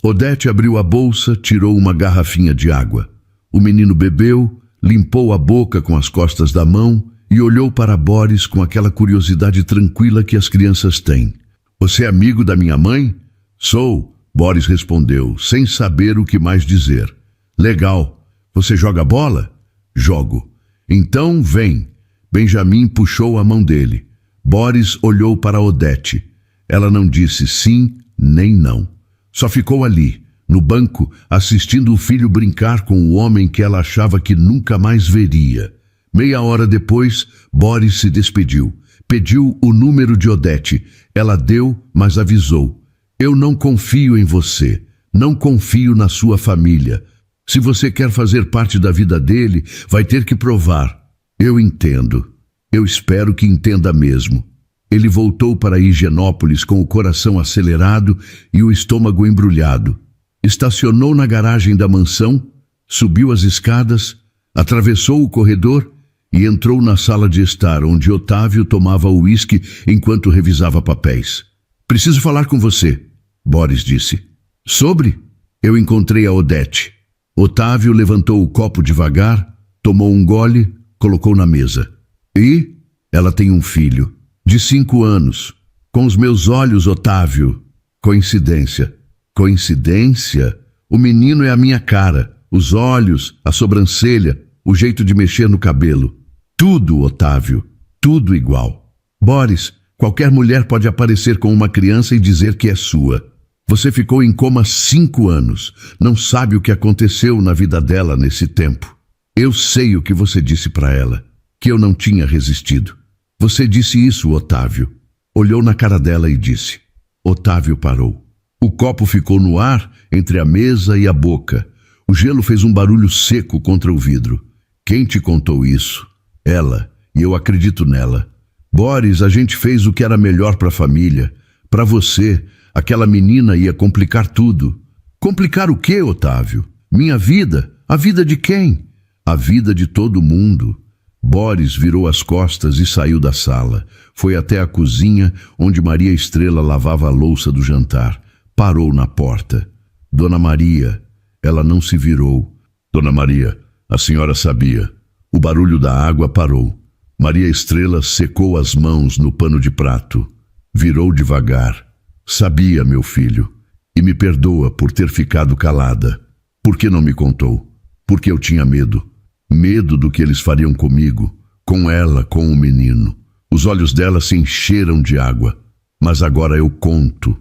[SPEAKER 1] Odete abriu a bolsa, tirou uma garrafinha de água. O menino bebeu, limpou a boca com as costas da mão e olhou para Boris com aquela curiosidade tranquila que as crianças têm. Você é amigo da minha mãe? Sou, Boris respondeu, sem saber o que mais dizer. Legal. Você joga bola? Jogo. Então vem. Benjamin puxou a mão dele. Boris olhou para Odete. Ela não disse sim nem não. Só ficou ali, no banco, assistindo o filho brincar com o homem que ela achava que nunca mais veria. Meia hora depois, Boris se despediu. Pediu o número de Odete. Ela deu, mas avisou. Eu não confio em você. Não confio na sua família. Se você quer fazer parte da vida dele, vai ter que provar. Eu entendo. Eu espero que entenda mesmo. Ele voltou para Higienópolis com o coração acelerado e o estômago embrulhado. Estacionou na garagem da mansão, subiu as escadas, atravessou o corredor e entrou na sala de estar, onde Otávio tomava uísque enquanto revisava papéis. Preciso falar com você, Boris disse. Sobre? Eu encontrei a Odete. Otávio levantou o copo devagar, tomou um gole, colocou na mesa. E? Ela tem um filho, de 5 anos. Com os meus olhos, Otávio. Coincidência. Coincidência? O menino é a minha cara, os olhos, a sobrancelha, o jeito de mexer no cabelo. Tudo, Otávio, tudo igual. Boris, qualquer mulher pode aparecer com uma criança e dizer que é sua. Você ficou em coma 5 anos. Não sabe o que aconteceu na vida dela nesse tempo. Eu sei o que você disse para ela, que eu não tinha resistido. Você disse isso, Otávio. Olhou na cara dela e disse. Otávio parou. O copo ficou no ar entre a mesa e a boca. O gelo fez um barulho seco contra o vidro. Quem te contou isso? Ela, e eu acredito nela. Boris, a gente fez o que era melhor para a família. Para você, aquela menina ia complicar tudo. Complicar o quê, Otávio? Minha vida? A vida de quem? A vida de todo mundo. Boris virou as costas e saiu da sala. Foi até a cozinha, onde Maria Estrela lavava a louça do jantar. Parou na porta. Dona Maria. Ela não se virou. Dona Maria, a senhora sabia. O barulho da água parou. Maria Estrela secou as mãos no pano de prato. Virou devagar. Sabia, meu filho. E me perdoa por ter ficado calada. Por que não me contou? Porque eu tinha medo. Medo do que eles fariam comigo, com ela, com o menino. Os olhos dela se encheram de água. Mas agora eu conto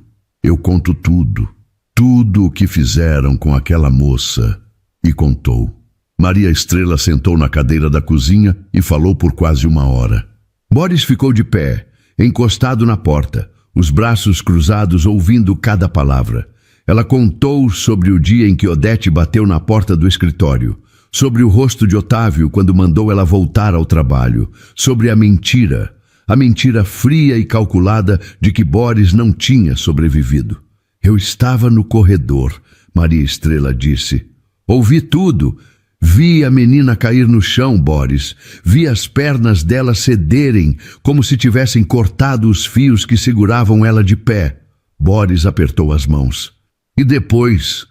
[SPEAKER 1] tudo. Tudo o que fizeram com aquela moça. E contou. Maria Estrela sentou na cadeira da cozinha e falou por quase 1 hora. Boris ficou de pé, encostado na porta, os braços cruzados ouvindo cada palavra. Ela contou sobre o dia em que Odete bateu na porta do escritório, sobre o rosto de Otávio quando mandou ela voltar ao trabalho, sobre a mentira fria e calculada de que Boris não tinha sobrevivido. Eu estava no corredor, Maria Estrela disse. Ouvi tudo. Vi a menina cair no chão, Boris. Vi as pernas dela cederem, como se tivessem cortado os fios que seguravam ela de pé. Boris apertou as mãos. E depois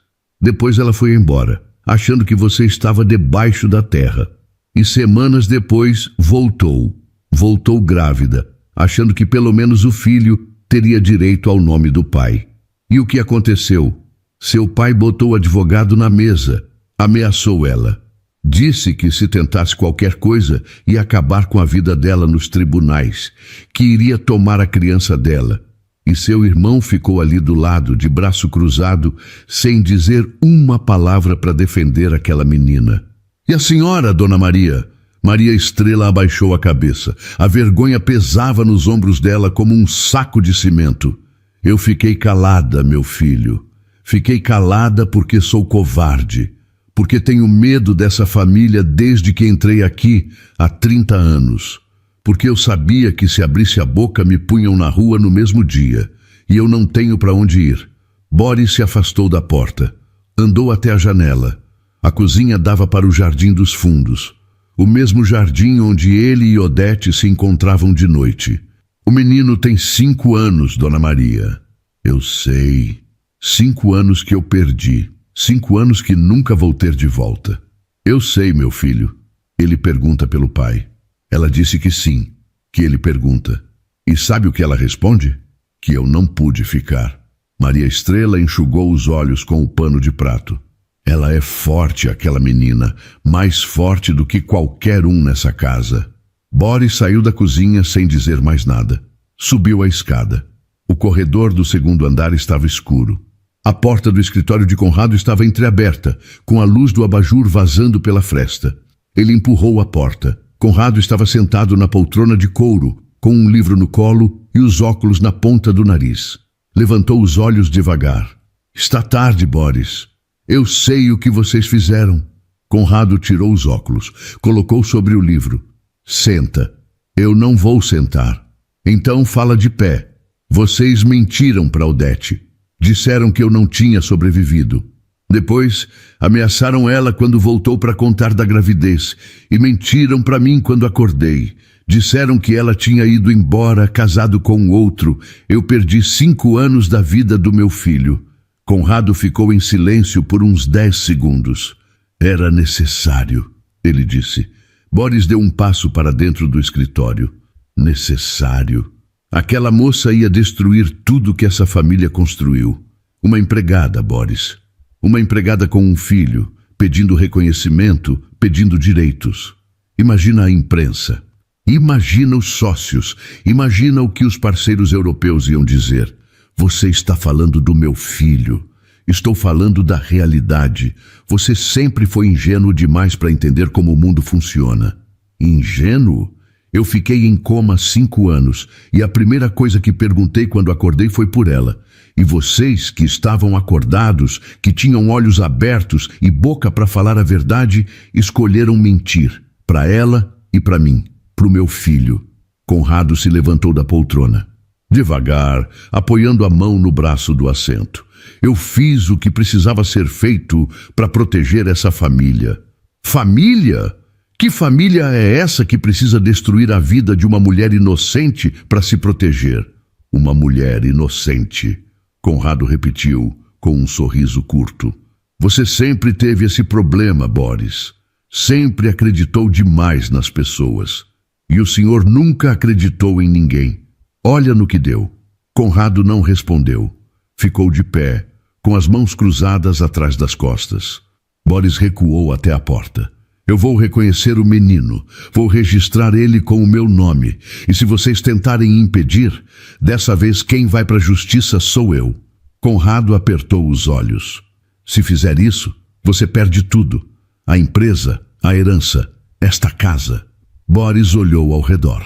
[SPEAKER 1] ela foi embora, achando que você estava debaixo da terra. E semanas depois voltou grávida, achando que pelo menos o filho teria direito ao nome do pai. E o que aconteceu? Seu pai botou o advogado na mesa. Ameaçou ela. Disse que se tentasse qualquer coisa, ia acabar com a vida dela nos tribunais, que iria tomar a criança dela. E seu irmão ficou ali do lado, de braço cruzado, sem dizer uma palavra para defender aquela menina. E a senhora, Dona Maria? Maria Estrela abaixou a cabeça. A vergonha pesava nos ombros dela como um saco de cimento. Eu fiquei calada, meu filho. Fiquei calada porque sou covarde. Porque tenho medo dessa família desde que entrei aqui há 30 anos. Porque eu sabia que se abrisse a boca me punham na rua no mesmo dia. E eu não tenho para onde ir. Boris se afastou da porta. Andou até a janela. A cozinha dava para o jardim dos fundos. O mesmo jardim onde ele e Odete se encontravam de noite. O menino tem 5 anos, Dona Maria. Eu sei. 5 anos que eu perdi. 5 anos que nunca vou ter de volta. Eu sei, meu filho. Ele pergunta pelo pai. Ela disse que sim, que ele pergunta. E sabe o que ela responde? Que eu não pude ficar. Maria Estrela enxugou os olhos com o pano de prato. Ela é forte, aquela menina, mais forte do que qualquer um nessa casa. Boris saiu da cozinha sem dizer mais nada. Subiu a escada. O corredor do 2º andar estava escuro. A porta do escritório de Conrado estava entreaberta, com a luz do abajur vazando pela fresta. Ele empurrou a porta. Conrado estava sentado na poltrona de couro, com um livro no colo e os óculos na ponta do nariz. Levantou os olhos devagar. Está tarde, Boris. Eu sei o que vocês fizeram. Conrado tirou os óculos, colocou sobre o livro. Senta. Eu não vou sentar. Então fala de pé. Vocês mentiram para Odete. Disseram que eu não tinha sobrevivido. Depois, ameaçaram ela quando voltou para contar da gravidez e mentiram para mim quando acordei. Disseram que ela tinha ido embora, casado com outro. Eu perdi 5 anos da vida do meu filho. Conrado ficou em silêncio por uns 10 segundos. Era necessário, ele disse. Boris deu um passo para dentro do escritório. Necessário. Aquela moça ia destruir tudo que essa família construiu. Uma empregada, Boris. Uma empregada com um filho, pedindo reconhecimento, pedindo direitos. Imagina a imprensa. Imagina os sócios. Imagina o que os parceiros europeus iam dizer. Você está falando do meu filho. Estou falando da realidade. Você sempre foi ingênuo demais para entender como o mundo funciona. Ingênuo? Eu fiquei em coma 5 anos e a primeira coisa que perguntei quando acordei foi por ela. E vocês que estavam acordados, que tinham olhos abertos e boca para falar a verdade, escolheram mentir. Para ela e para mim, para o meu filho. Conrado se levantou da poltrona. Devagar, apoiando a mão no braço do assento. Eu fiz o que precisava ser feito para proteger essa família. Família? Que família é essa que precisa destruir a vida de uma mulher inocente para se proteger? Uma mulher inocente. Conrado repetiu, com um sorriso curto. Você sempre teve esse problema, Boris. Sempre acreditou demais nas pessoas. E o senhor nunca acreditou em ninguém. Olha no que deu. Conrado não respondeu. Ficou de pé, com as mãos cruzadas atrás das costas. Boris recuou até a porta. Eu vou reconhecer o menino, vou registrar ele com o meu nome, e se vocês tentarem impedir, dessa vez quem vai para a justiça sou eu. Conrado apertou os olhos. Se fizer isso, você perde tudo. A empresa, a herança, esta casa. Boris olhou ao redor.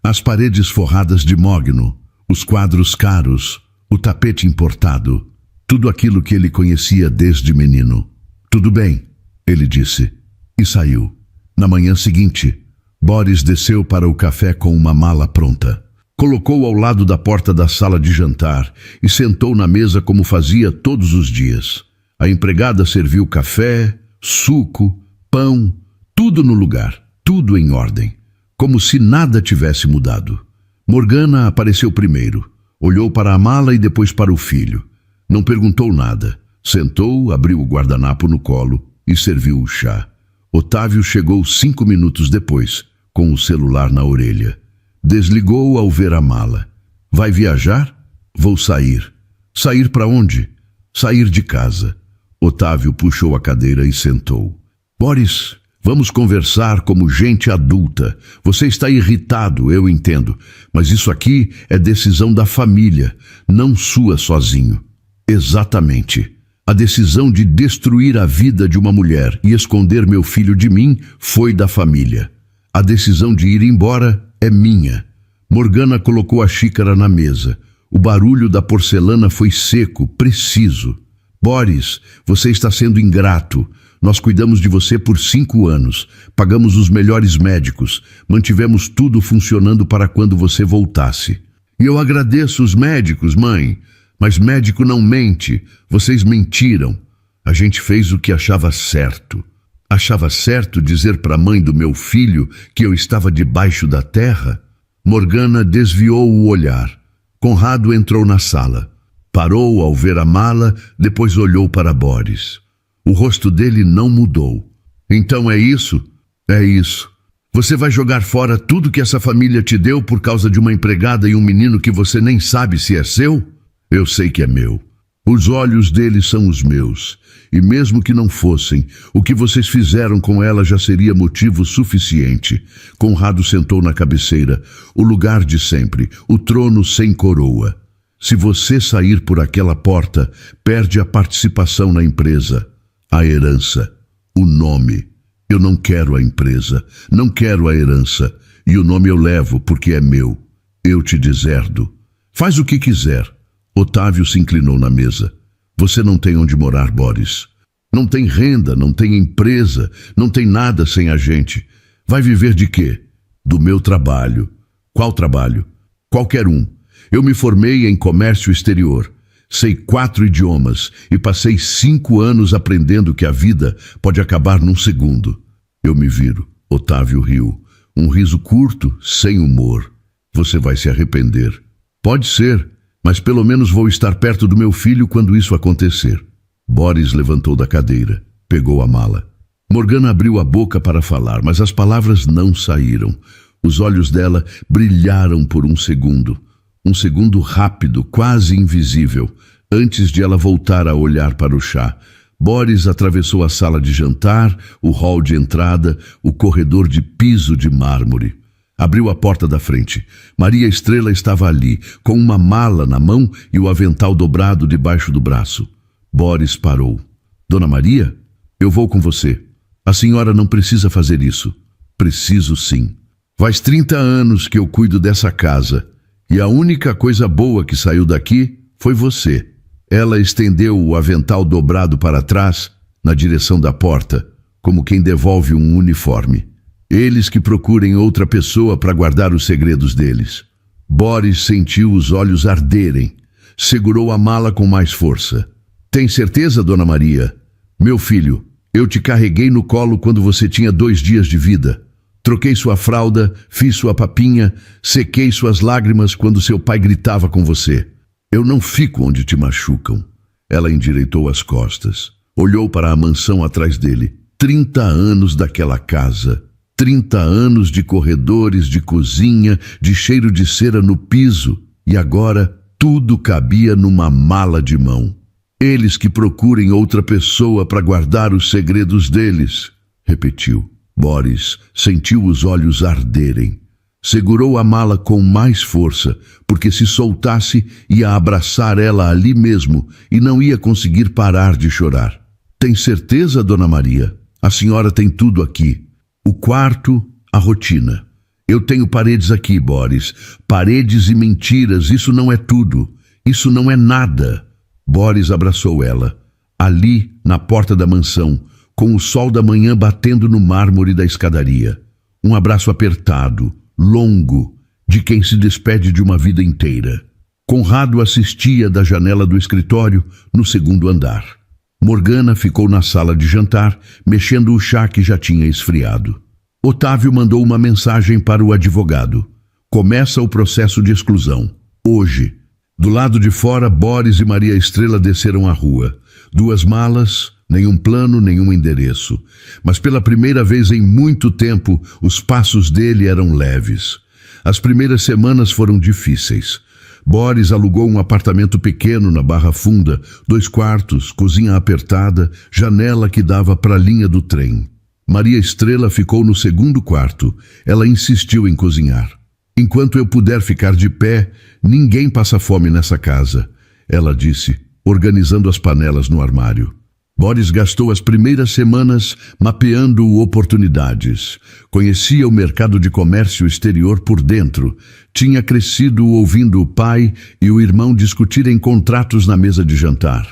[SPEAKER 1] As paredes forradas de mogno, os quadros caros, o tapete importado, tudo aquilo que ele conhecia desde menino. Tudo bem, ele disse, e saiu. Na manhã seguinte, Boris desceu para o café com uma mala pronta. Colocou ao lado da porta da sala de jantar e sentou na mesa como fazia todos os dias. A empregada serviu café, suco, pão, tudo no lugar, tudo em ordem, como se nada tivesse mudado. Morgana apareceu primeiro, olhou para a mala e depois para o filho. Não perguntou nada. Sentou, abriu o guardanapo no colo e serviu o chá. Otávio chegou 5 minutos depois, com o celular na orelha. Desligou ao ver a mala. Vai viajar? Vou sair. Sair para onde? Sair de casa. Otávio puxou a cadeira e sentou. Boris, vamos conversar como gente adulta. Você está irritado, eu entendo, mas isso aqui é decisão da família, não sua sozinho. Exatamente. A decisão de destruir a vida de uma mulher e esconder meu filho de mim foi da família. A decisão de ir embora é minha. Morgana colocou a xícara na mesa. O barulho da porcelana foi seco, preciso. Boris, você está sendo ingrato. Nós cuidamos de você por 5 anos. Pagamos os melhores médicos. Mantivemos tudo funcionando para quando você voltasse. E eu agradeço os médicos, mãe. Mas médico não mente. Vocês mentiram. A gente fez o que achava certo. Achava certo dizer para a mãe do meu filho que eu estava debaixo da terra? Morgana desviou o olhar. Conrado entrou na sala. Parou ao ver a mala, depois olhou para Boris. O rosto dele não mudou. Então é isso? É isso. Você vai jogar fora tudo que essa família te deu por causa de uma empregada e um menino que você nem sabe se é seu? Eu sei que é meu. Os olhos dele são os meus. E mesmo que não fossem, o que vocês fizeram com ela já seria motivo suficiente. Conrado sentou na cabeceira, o lugar de sempre, o trono sem coroa. Se você sair por aquela porta, perde a participação na empresa, a herança, o nome. Eu não quero a empresa, não quero a herança, e o nome eu levo porque é meu. Eu te deserdo. Faz o que quiser. Otávio se inclinou na mesa. Você não tem onde morar, Boris. Não tem renda, não tem empresa, não tem nada sem a gente. Vai viver de quê? Do meu trabalho. Qual trabalho? Qualquer um. Eu me formei em comércio exterior. Sei 4 idiomas e passei 5 anos aprendendo que a vida pode acabar num segundo. Eu me viro. Otávio riu. Um riso curto, sem humor. Você vai se arrepender. Pode ser. Mas pelo menos vou estar perto do meu filho quando isso acontecer. Boris levantou da cadeira, pegou a mala. Morgana abriu a boca para falar, mas as palavras não saíram. Os olhos dela brilharam por um segundo rápido, quase invisível, antes de ela voltar a olhar para o chá. Boris atravessou a sala de jantar, o hall de entrada, o corredor de piso de mármore. Abriu a porta da frente. Maria Estrela estava ali, com uma mala na mão e o avental dobrado debaixo do braço. Boris parou. Dona Maria, eu vou com você. A senhora não precisa fazer isso. Preciso sim. Faz 30 anos que eu cuido dessa casa e a única coisa boa que saiu daqui foi você. Ela estendeu o avental dobrado para trás, na direção da porta, como quem devolve um uniforme. Eles que procurem outra pessoa para guardar os segredos deles. Boris sentiu os olhos arderem. Segurou a mala com mais força. Tem certeza, Dona Maria? Meu filho, eu te carreguei no colo quando você tinha 2 dias de vida. Troquei sua fralda, fiz sua papinha, sequei suas lágrimas quando seu pai gritava com você. Eu não fico onde te machucam. Ela endireitou as costas. Olhou para a mansão atrás dele. 30 anos daquela casa. 30 anos de corredores, de cozinha, de cheiro de cera no piso. E agora tudo cabia numa mala de mão. Eles que procurem outra pessoa para guardar os segredos deles, repetiu. Boris sentiu os olhos arderem. Segurou a mala com mais força, porque se soltasse, ia abraçar ela ali mesmo e não ia conseguir parar de chorar. Tem certeza, Dona Maria? A senhora tem tudo aqui. O quarto, a rotina. Eu tenho paredes aqui, Boris. Paredes e mentiras, isso não é tudo. Isso não é nada. Boris abraçou ela. Ali, na porta da mansão, com o sol da manhã batendo no mármore da escadaria. Um abraço apertado, longo, de quem se despede de uma vida inteira. Conrado assistia da janela do escritório no segundo andar. Morgana ficou na sala de jantar, mexendo o chá que já tinha esfriado. Otávio mandou uma mensagem para o advogado. Começa o processo de exclusão. Hoje. Do lado de fora, Boris e Maria Estrela desceram a rua. 2 malas, nenhum plano, nenhum endereço. Mas pela primeira vez em muito tempo, os passos dele eram leves. As primeiras semanas foram difíceis. Boris alugou um apartamento pequeno na Barra Funda, 2 quartos, cozinha apertada, janela que dava para a linha do trem. Maria Estrela ficou no segundo quarto. Ela insistiu em cozinhar. Enquanto eu puder ficar de pé, ninguém passa fome nessa casa, ela disse, organizando as panelas no armário. Boris gastou as primeiras semanas mapeando oportunidades. Conhecia o mercado de comércio exterior por dentro. Tinha crescido ouvindo o pai e o irmão discutirem contratos na mesa de jantar.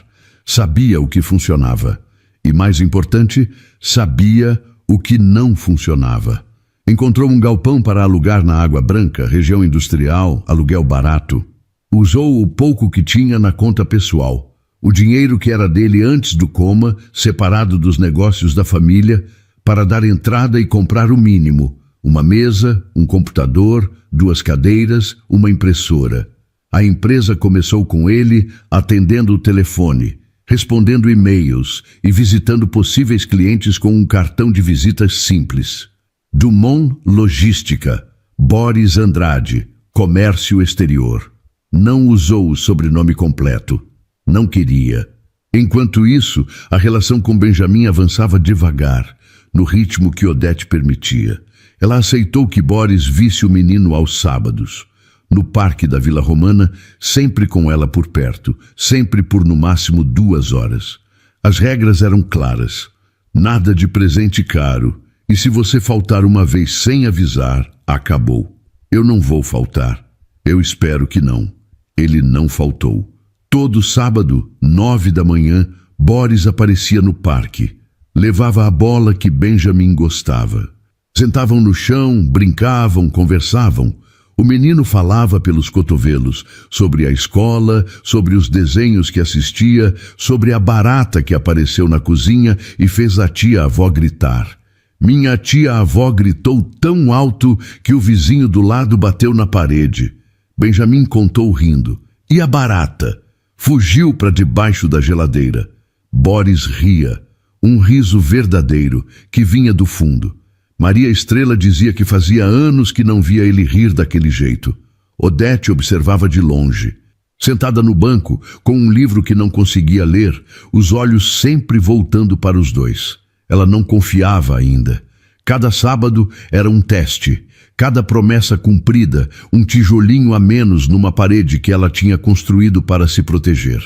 [SPEAKER 1] Sabia o que funcionava. E, mais importante, sabia o que não funcionava. Encontrou um galpão para alugar na Água Branca, região industrial, aluguel barato. Usou o pouco que tinha na conta pessoal. O dinheiro que era dele antes do coma, separado dos negócios da família, para dar entrada e comprar o mínimo. Uma mesa, um computador, 2 cadeiras, uma impressora. A empresa começou com ele atendendo o telefone, respondendo e-mails e visitando possíveis clientes com um cartão de visitas simples. Dumont Logística, Boris Andrade, Comércio Exterior. Não usou o sobrenome completo. Não queria. Enquanto isso, a relação com Benjamin avançava devagar, no ritmo que Odete permitia. Ela aceitou que Boris visse o menino aos sábados, no parque da Vila Romana, sempre com ela por perto, sempre por no máximo 2 horas. As regras eram claras. Nada de presente caro. E se você faltar uma vez sem avisar, acabou. Eu não vou faltar. Eu espero que não. Ele não faltou. Todo sábado, 9 da manhã, Boris aparecia no parque. Levava a bola que Benjamin gostava. Sentavam no chão, brincavam, conversavam. O menino falava pelos cotovelos sobre a escola, sobre os desenhos que assistia, sobre a barata que apareceu na cozinha e fez a tia-avó gritar. Minha tia-avó gritou tão alto que o vizinho do lado bateu na parede. Benjamin contou rindo. E a barata? Fugiu para debaixo da geladeira. Boris ria. Um riso verdadeiro que vinha do fundo. Maria Estrela dizia que fazia anos que não via ele rir daquele jeito. Odete observava de longe. Sentada no banco, com um livro que não conseguia ler, os olhos sempre voltando para os dois. Ela não confiava ainda. Cada sábado era um teste. Cada promessa cumprida, um tijolinho a menos numa parede que ela tinha construído para se proteger.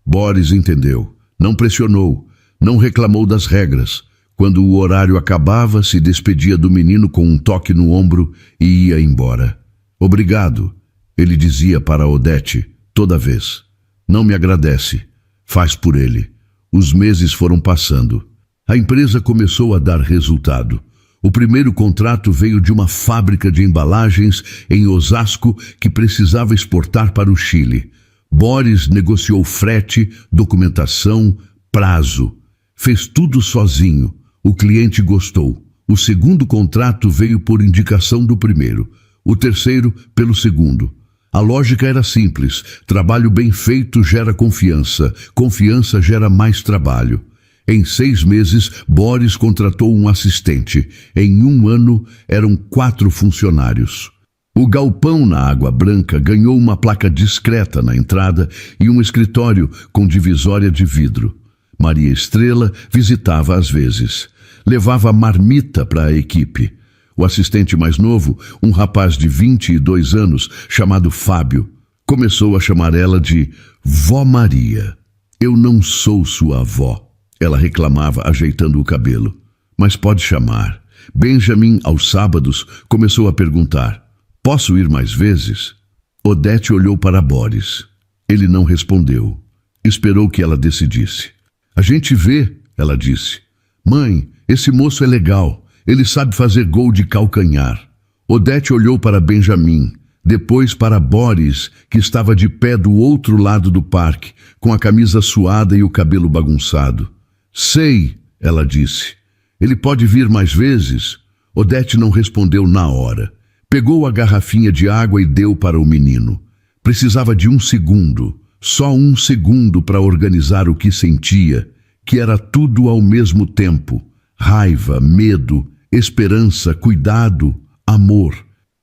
[SPEAKER 1] Boris entendeu. Não pressionou. Não reclamou das regras. Quando o horário acabava, se despedia do menino com um toque no ombro e ia embora. Obrigado, ele dizia para Odete, toda vez. Não me agradece. Faz por ele. Os meses foram passando. A empresa começou a dar resultado. O primeiro contrato veio de uma fábrica de embalagens em Osasco que precisava exportar para o Chile. Boris negociou frete, documentação, prazo. Fez tudo sozinho. O cliente gostou. O segundo contrato veio por indicação do primeiro. O terceiro, pelo segundo. A lógica era simples. Trabalho bem feito gera confiança. Confiança gera mais trabalho. Em 6 meses, Boris contratou um assistente. Em 1 ano, eram 4 funcionários. O galpão na Água Branca ganhou uma placa discreta na entrada e um escritório com divisória de vidro. Maria Estrela visitava às vezes. Levava marmita para a equipe. O assistente mais novo, um rapaz de 22 anos, chamado Fábio, começou a chamar ela de Vó Maria. Eu não sou sua avó, ela reclamava, ajeitando o cabelo. Mas pode chamar. Benjamin, aos sábados, começou a perguntar: posso ir mais vezes? Odete olhou para Boris. Ele não respondeu. Esperou que ela decidisse. A gente vê, ela disse. Mãe, esse moço é legal. Ele sabe fazer gol de calcanhar. Odete olhou para Benjamin, depois para Boris, que estava de pé do outro lado do parque, com a camisa suada e o cabelo bagunçado. Sei, ela disse. Ele pode vir mais vezes? Odete não respondeu na hora. Pegou a garrafinha de água e deu para o menino. Precisava de 1 segundo, só 1 segundo para organizar o que sentia, que era tudo ao mesmo tempo. Raiva, medo, esperança, cuidado, amor.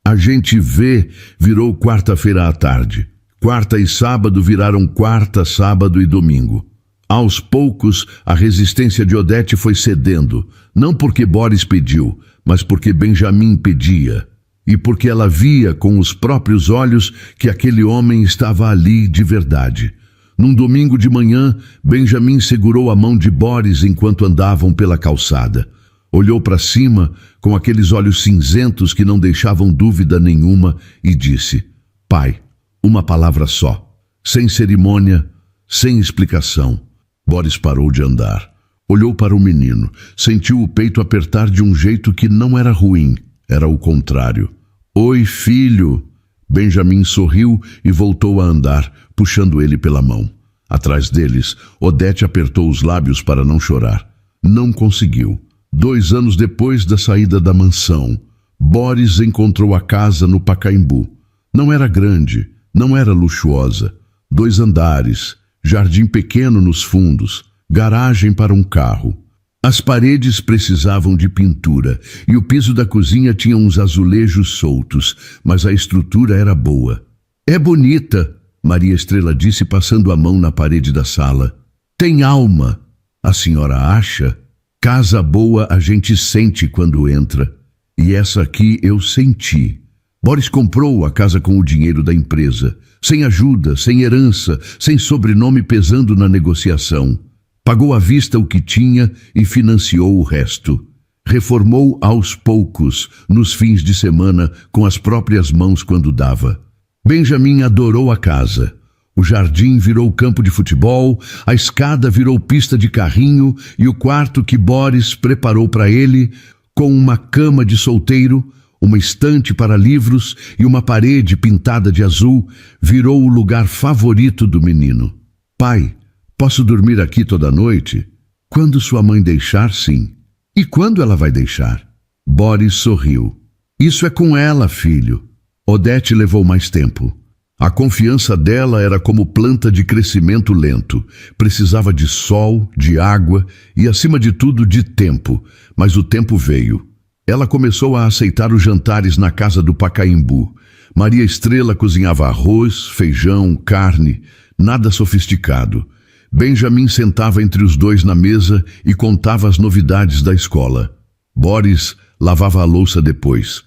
[SPEAKER 1] A gente vê virou quarta-feira à tarde. Quarta e sábado viraram quarta, sábado e domingo. Aos poucos, a resistência de Odete foi cedendo, não porque Boris pediu, mas porque Benjamin pedia. E porque ela via com os próprios olhos que aquele homem estava ali de verdade. Num domingo de manhã, Benjamin segurou a mão de Boris enquanto andavam pela calçada. Olhou para cima com aqueles olhos cinzentos que não deixavam dúvida nenhuma e disse: Pai, uma palavra só, sem cerimônia, sem explicação. Boris parou de andar. Olhou para o menino, sentiu o peito apertar de um jeito que não era ruim, era o contrário. Oi, filho! Benjamin sorriu e voltou a andar, puxando ele pela mão. Atrás deles, Odete apertou os lábios para não chorar. Não conseguiu. 2 anos depois da saída da mansão, Boris encontrou a casa no Pacaembu. Não era grande, não era luxuosa. 2 andares, jardim pequeno nos fundos, garagem para um carro. As paredes precisavam de pintura e o piso da cozinha tinha uns azulejos soltos, mas a estrutura era boa. É bonita, Maria Estrela disse passando a mão na parede da sala. Tem alma. A senhora acha? Casa boa a gente sente quando entra. E essa aqui eu senti. Boris comprou a casa com o dinheiro da empresa, sem ajuda, sem herança, sem sobrenome pesando na negociação. Pagou à vista o que tinha e financiou o resto. Reformou aos poucos, nos fins de semana, com as próprias mãos quando dava. Benjamin adorou a casa. O jardim virou campo de futebol, a escada virou pista de carrinho e o quarto que Boris preparou para ele, com uma cama de solteiro, uma estante para livros e uma parede pintada de azul, virou o lugar favorito do menino. Pai, posso dormir aqui toda noite? Quando sua mãe deixar, sim. E quando ela vai deixar? Boris sorriu. Isso é com ela, filho. Odete levou mais tempo. A confiança dela era como planta de crescimento lento. Precisava de sol, de água e, acima de tudo, de tempo. Mas o tempo veio. Ela começou a aceitar os jantares na casa do Pacaembu. Maria Estrela cozinhava arroz, feijão, carne, nada sofisticado. Benjamin sentava entre os dois na mesa e contava as novidades da escola. Boris lavava a louça depois.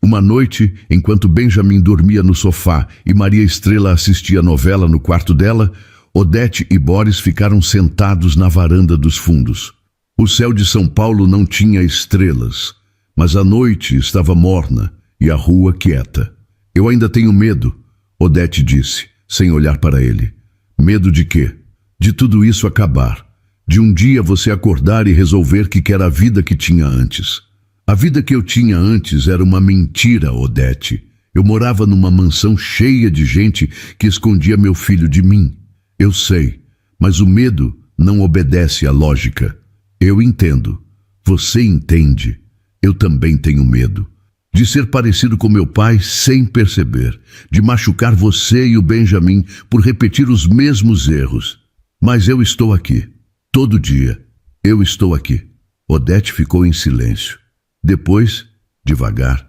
[SPEAKER 1] Uma noite, enquanto Benjamin dormia no sofá e Maria Estrela assistia a novela no quarto dela, Odete e Boris ficaram sentados na varanda dos fundos. O céu de São Paulo não tinha estrelas, mas a noite estava morna e a rua quieta. Eu ainda tenho medo, Odete disse, sem olhar para ele. Medo de quê? De tudo isso acabar. De um dia você acordar e resolver que quer a vida que tinha antes. A vida que eu tinha antes era uma mentira, Odete. Eu morava numa mansão cheia de gente que escondia meu filho de mim. Eu sei, mas o medo não obedece à lógica. Eu entendo. Você entende. Eu também tenho medo. De ser parecido com meu pai sem perceber. De machucar você e o Benjamin por repetir os mesmos erros. Mas eu estou aqui. Todo dia. Eu estou aqui. Odete ficou em silêncio. Depois, devagar,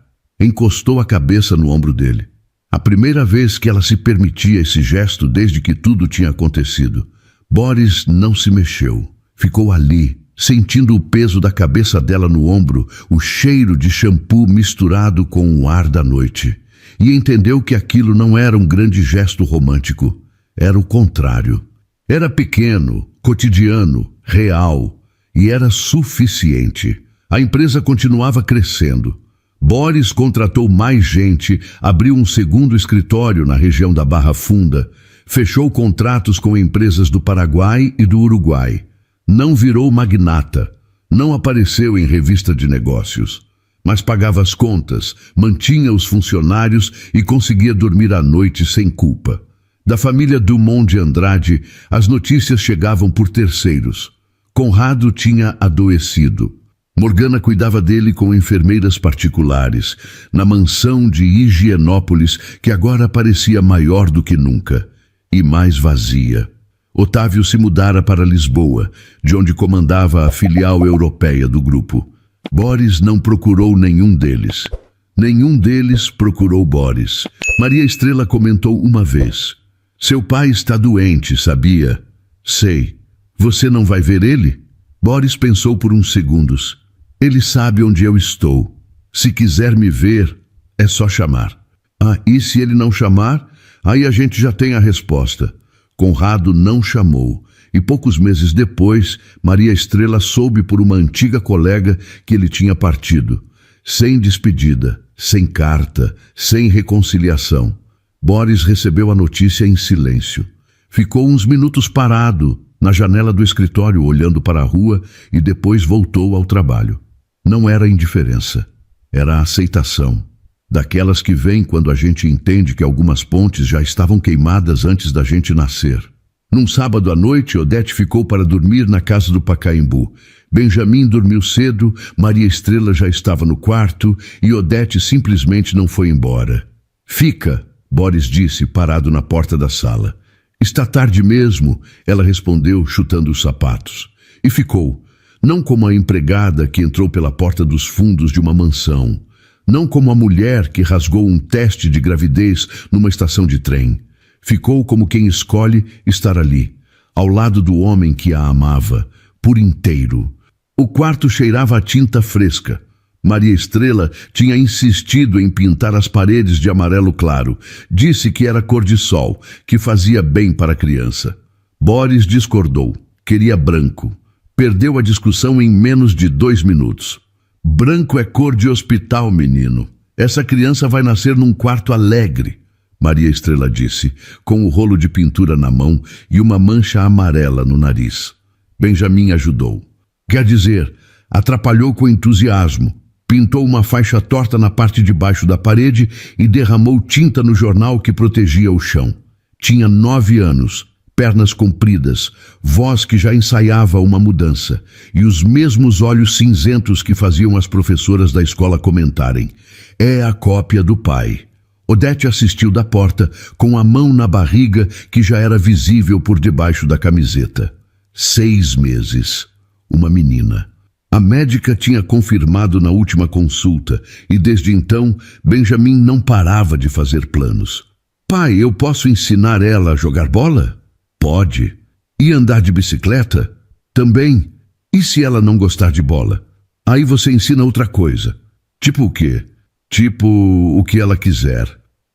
[SPEAKER 1] encostou a cabeça no ombro dele. A primeira vez que ela se permitia esse gesto desde que tudo tinha acontecido. Boris não se mexeu. Ficou ali, sentindo o peso da cabeça dela no ombro, o cheiro de shampoo misturado com o ar da noite. E entendeu que aquilo não era um grande gesto romântico. Era o contrário. Era pequeno, cotidiano, real, e era suficiente. A empresa continuava crescendo. Boris contratou mais gente, abriu um segundo escritório na região da Barra Funda, fechou contratos com empresas do Paraguai e do Uruguai. Não virou magnata, não apareceu em revista de negócios, mas pagava as contas, mantinha os funcionários e conseguia dormir à noite sem culpa. Da família Dumont de Andrade, as notícias chegavam por terceiros. Conrado tinha adoecido. Morgana cuidava dele com enfermeiras particulares, na mansão de Higienópolis, que agora parecia maior do que nunca, e mais vazia. Otávio se mudara para Lisboa, de onde comandava a filial europeia do grupo. Boris não procurou nenhum deles. Nenhum deles procurou Boris. Maria Estrela comentou uma vez: "Seu pai está doente, sabia?" "Sei. Você não vai ver ele?" Boris pensou por uns segundos. "Ele sabe onde eu estou. Se quiser me ver, é só chamar." "Ah, e se ele não chamar? Aí a gente já tem a resposta." Conrado não chamou, e poucos meses depois, Maria Estrela soube por uma antiga colega que ele tinha partido. Sem despedida, sem carta, sem reconciliação. Boris recebeu a notícia em silêncio. Ficou uns minutos parado na janela do escritório, olhando para a rua, e depois voltou ao trabalho. Não era indiferença, era aceitação. Daquelas que vêm quando a gente entende que algumas pontes já estavam queimadas antes da gente nascer. Num sábado à noite, Odete ficou para dormir na casa do Pacaembu. Benjamin dormiu cedo, Maria Estrela já estava no quarto e Odete simplesmente não foi embora. "Fica", Boris disse, parado na porta da sala. "Está tarde mesmo", ela respondeu, chutando os sapatos. E ficou, não como a empregada que entrou pela porta dos fundos de uma mansão, não como a mulher que rasgou um teste de gravidez numa estação de trem. Ficou como quem escolhe estar ali, ao lado do homem que a amava, por inteiro. O quarto cheirava a tinta fresca. Maria Estrela tinha insistido em pintar as paredes de amarelo claro. Disse que era cor de sol, que fazia bem para a criança. Boris discordou. Queria branco. Perdeu a discussão em menos de 2 minutos. "Branco é cor de hospital, menino. Essa criança vai nascer num quarto alegre", Maria Estrela disse, com o rolo de pintura na mão e uma mancha amarela no nariz. Benjamin ajudou. Quer dizer, atrapalhou com entusiasmo. Pintou uma faixa torta na parte de baixo da parede e derramou tinta no jornal que protegia o chão. Tinha 9 anos. Pernas compridas, voz que já ensaiava uma mudança, e os mesmos olhos cinzentos que faziam as professoras da escola comentarem: "É a cópia do pai." Odete assistiu da porta, com a mão na barriga que já era visível por debaixo da camiseta. 6 meses. Uma menina. A médica tinha confirmado na última consulta, e desde então, Benjamin não parava de fazer planos. "Pai, eu posso ensinar ela a jogar bola?" "Pode." "E andar de bicicleta?" "Também." "E se ela não gostar de bola?" "Aí você ensina outra coisa." "Tipo o quê?" "Tipo o que ela quiser."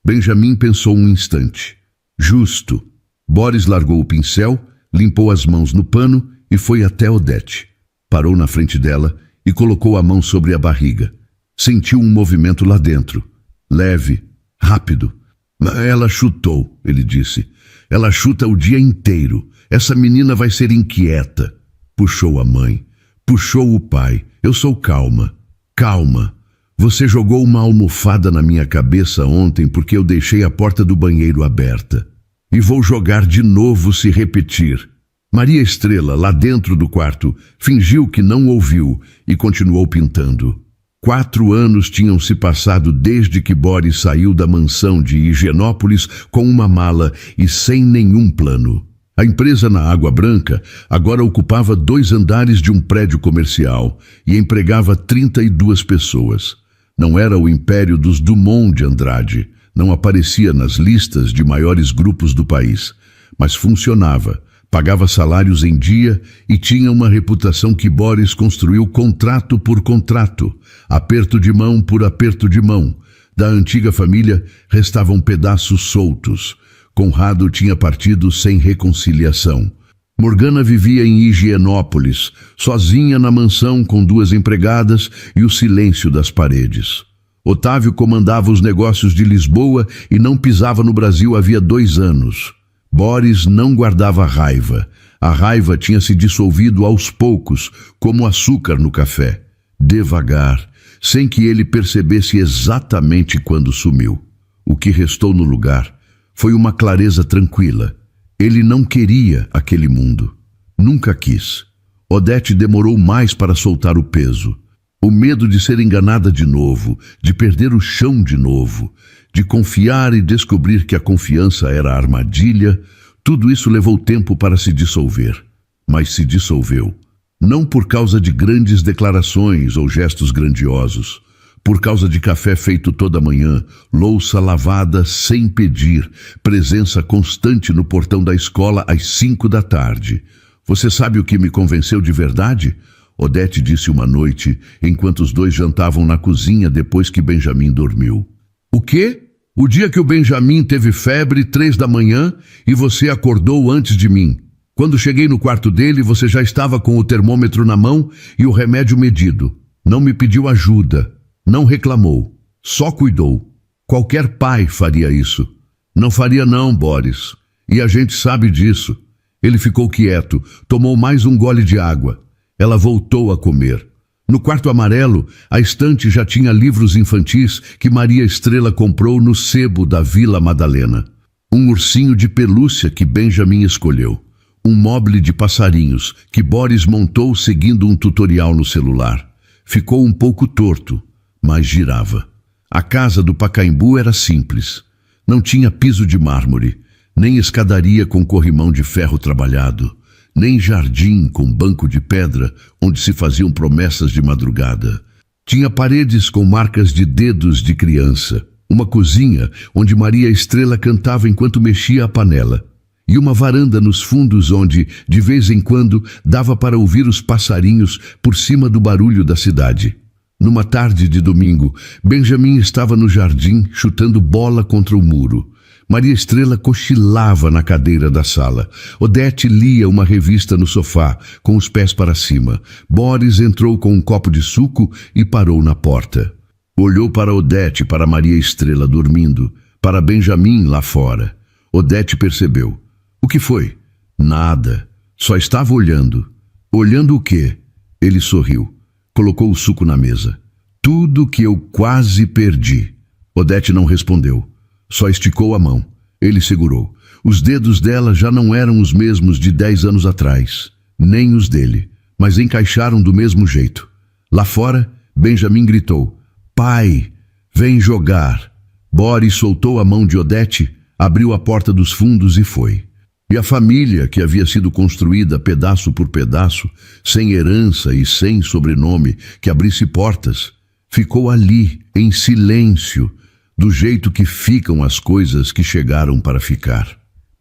[SPEAKER 1] Benjamin pensou um instante. "Justo." Boris largou o pincel, limpou as mãos no pano e foi até Odete. Parou na frente dela e colocou a mão sobre a barriga. Sentiu um movimento lá dentro. Leve, rápido. "Ela chutou", ele disse. "Ela chuta o dia inteiro. Essa menina vai ser inquieta." Puxou a mãe. Puxou o pai. "Eu sou calma." "Calma. Você jogou uma almofada na minha cabeça ontem porque eu deixei a porta do banheiro aberta. E vou jogar de novo se repetir." Maria Estrela, lá dentro do quarto, fingiu que não ouviu e continuou pintando. 4 anos tinham se passado desde que Boris saiu da mansão de Higienópolis com uma mala e sem nenhum plano. A empresa na Água Branca agora ocupava 2 andares de um prédio comercial e empregava 32 pessoas. Não era o império dos Dumont de Andrade, não aparecia nas listas de maiores grupos do país, mas funcionava, pagava salários em dia e tinha uma reputação que Boris construiu contrato por contrato, aperto de mão por aperto de mão. Da antiga família restavam pedaços soltos. Conrado tinha partido sem reconciliação. Morgana vivia em Higienópolis, sozinha na mansão com 2 empregadas e o silêncio das paredes. Otávio comandava os negócios de Lisboa e não pisava no Brasil havia 2 anos. Boris não guardava raiva. A raiva tinha se dissolvido aos poucos, como açúcar no café. Devagar, sem que ele percebesse exatamente quando sumiu. O que restou no lugar foi uma clareza tranquila. Ele não queria aquele mundo. Nunca quis. Odete demorou mais para soltar o peso. O medo de ser enganada de novo, de perder o chão de novo, de confiar e descobrir que a confiança era armadilha, tudo isso levou tempo para se dissolver. Mas se dissolveu. Não por causa de grandes declarações ou gestos grandiosos, por causa de café feito toda manhã, louça lavada sem pedir, presença constante no portão da escola às 5 da tarde. Você sabe o que me convenceu de verdade? Odete disse uma noite, enquanto os 2 jantavam na cozinha depois que Benjamin dormiu. O quê? O dia que o Benjamin teve febre 3 da manhã e você acordou antes de mim. Quando cheguei no quarto dele, você já estava com o termômetro na mão e o remédio medido. Não me pediu ajuda. Não reclamou, só cuidou. Qualquer pai faria isso. Não faria não, Boris. E a gente sabe disso. Ele ficou quieto, tomou mais um gole de água. Ela voltou a comer. No quarto amarelo, a estante já tinha livros infantis que Maria Estrela comprou no sebo da Vila Madalena. Um ursinho de pelúcia que Benjamin escolheu. Um mobile de passarinhos que Boris montou seguindo um tutorial no celular. Ficou um pouco torto, mas girava. A casa do Pacaembu era simples. Não tinha piso de mármore, nem escadaria com corrimão de ferro trabalhado, nem jardim com banco de pedra onde se faziam promessas de madrugada. Tinha paredes com marcas de dedos de criança, uma cozinha onde Maria Estrela cantava enquanto mexia a panela, e uma varanda nos fundos onde, de vez em quando, dava para ouvir os passarinhos por cima do barulho da cidade. Numa tarde de domingo, Benjamin estava no jardim chutando bola contra o muro. Maria Estrela cochilava na cadeira da sala. Odete lia uma revista no sofá, com os pés para cima. Boris entrou com um copo de suco e parou na porta. Olhou para Odete, para Maria Estrela dormindo, para Benjamin lá fora. Odete percebeu. O que foi? Nada. Só estava olhando. Olhando o quê? Ele sorriu. Colocou o suco na mesa. Tudo que eu quase perdi. Odete não respondeu. Só esticou a mão. Ele segurou. Os dedos dela já não eram os mesmos de 10 anos atrás. Nem os dele. Mas encaixaram do mesmo jeito. Lá fora, Benjamin gritou. Pai, vem jogar. Boris soltou a mão de Odete, abriu a porta dos fundos e foi. E a família, que havia sido construída pedaço por pedaço, sem herança e sem sobrenome que abrisse portas, ficou ali, em silêncio, do jeito que ficam as coisas que chegaram para ficar.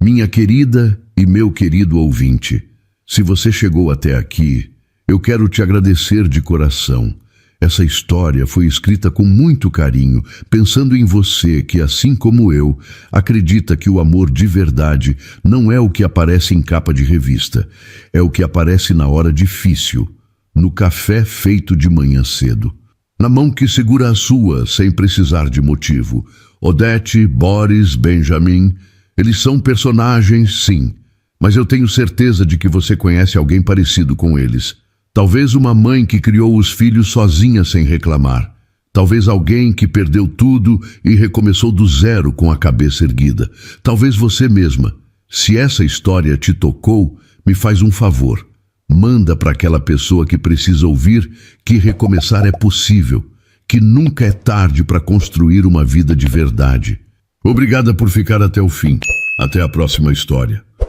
[SPEAKER 1] Minha querida e meu querido ouvinte, se você chegou até aqui, eu quero te agradecer de coração. Essa história foi escrita com muito carinho, pensando em você que, assim como eu, acredita que o amor de verdade não é o que aparece em capa de revista, é o que aparece na hora difícil, no café feito de manhã cedo. Na mão que segura a sua, sem precisar de motivo. Odete, Boris, Benjamin, eles são personagens, sim, mas eu tenho certeza de que você conhece alguém parecido com eles. Talvez uma mãe que criou os filhos sozinha sem reclamar. Talvez alguém que perdeu tudo e recomeçou do zero com a cabeça erguida. Talvez você mesma. Se essa história te tocou, me faz um favor. Manda para aquela pessoa que precisa ouvir que recomeçar é possível, que nunca é tarde para construir uma vida de verdade. Obrigada por ficar até o fim. Até a próxima história.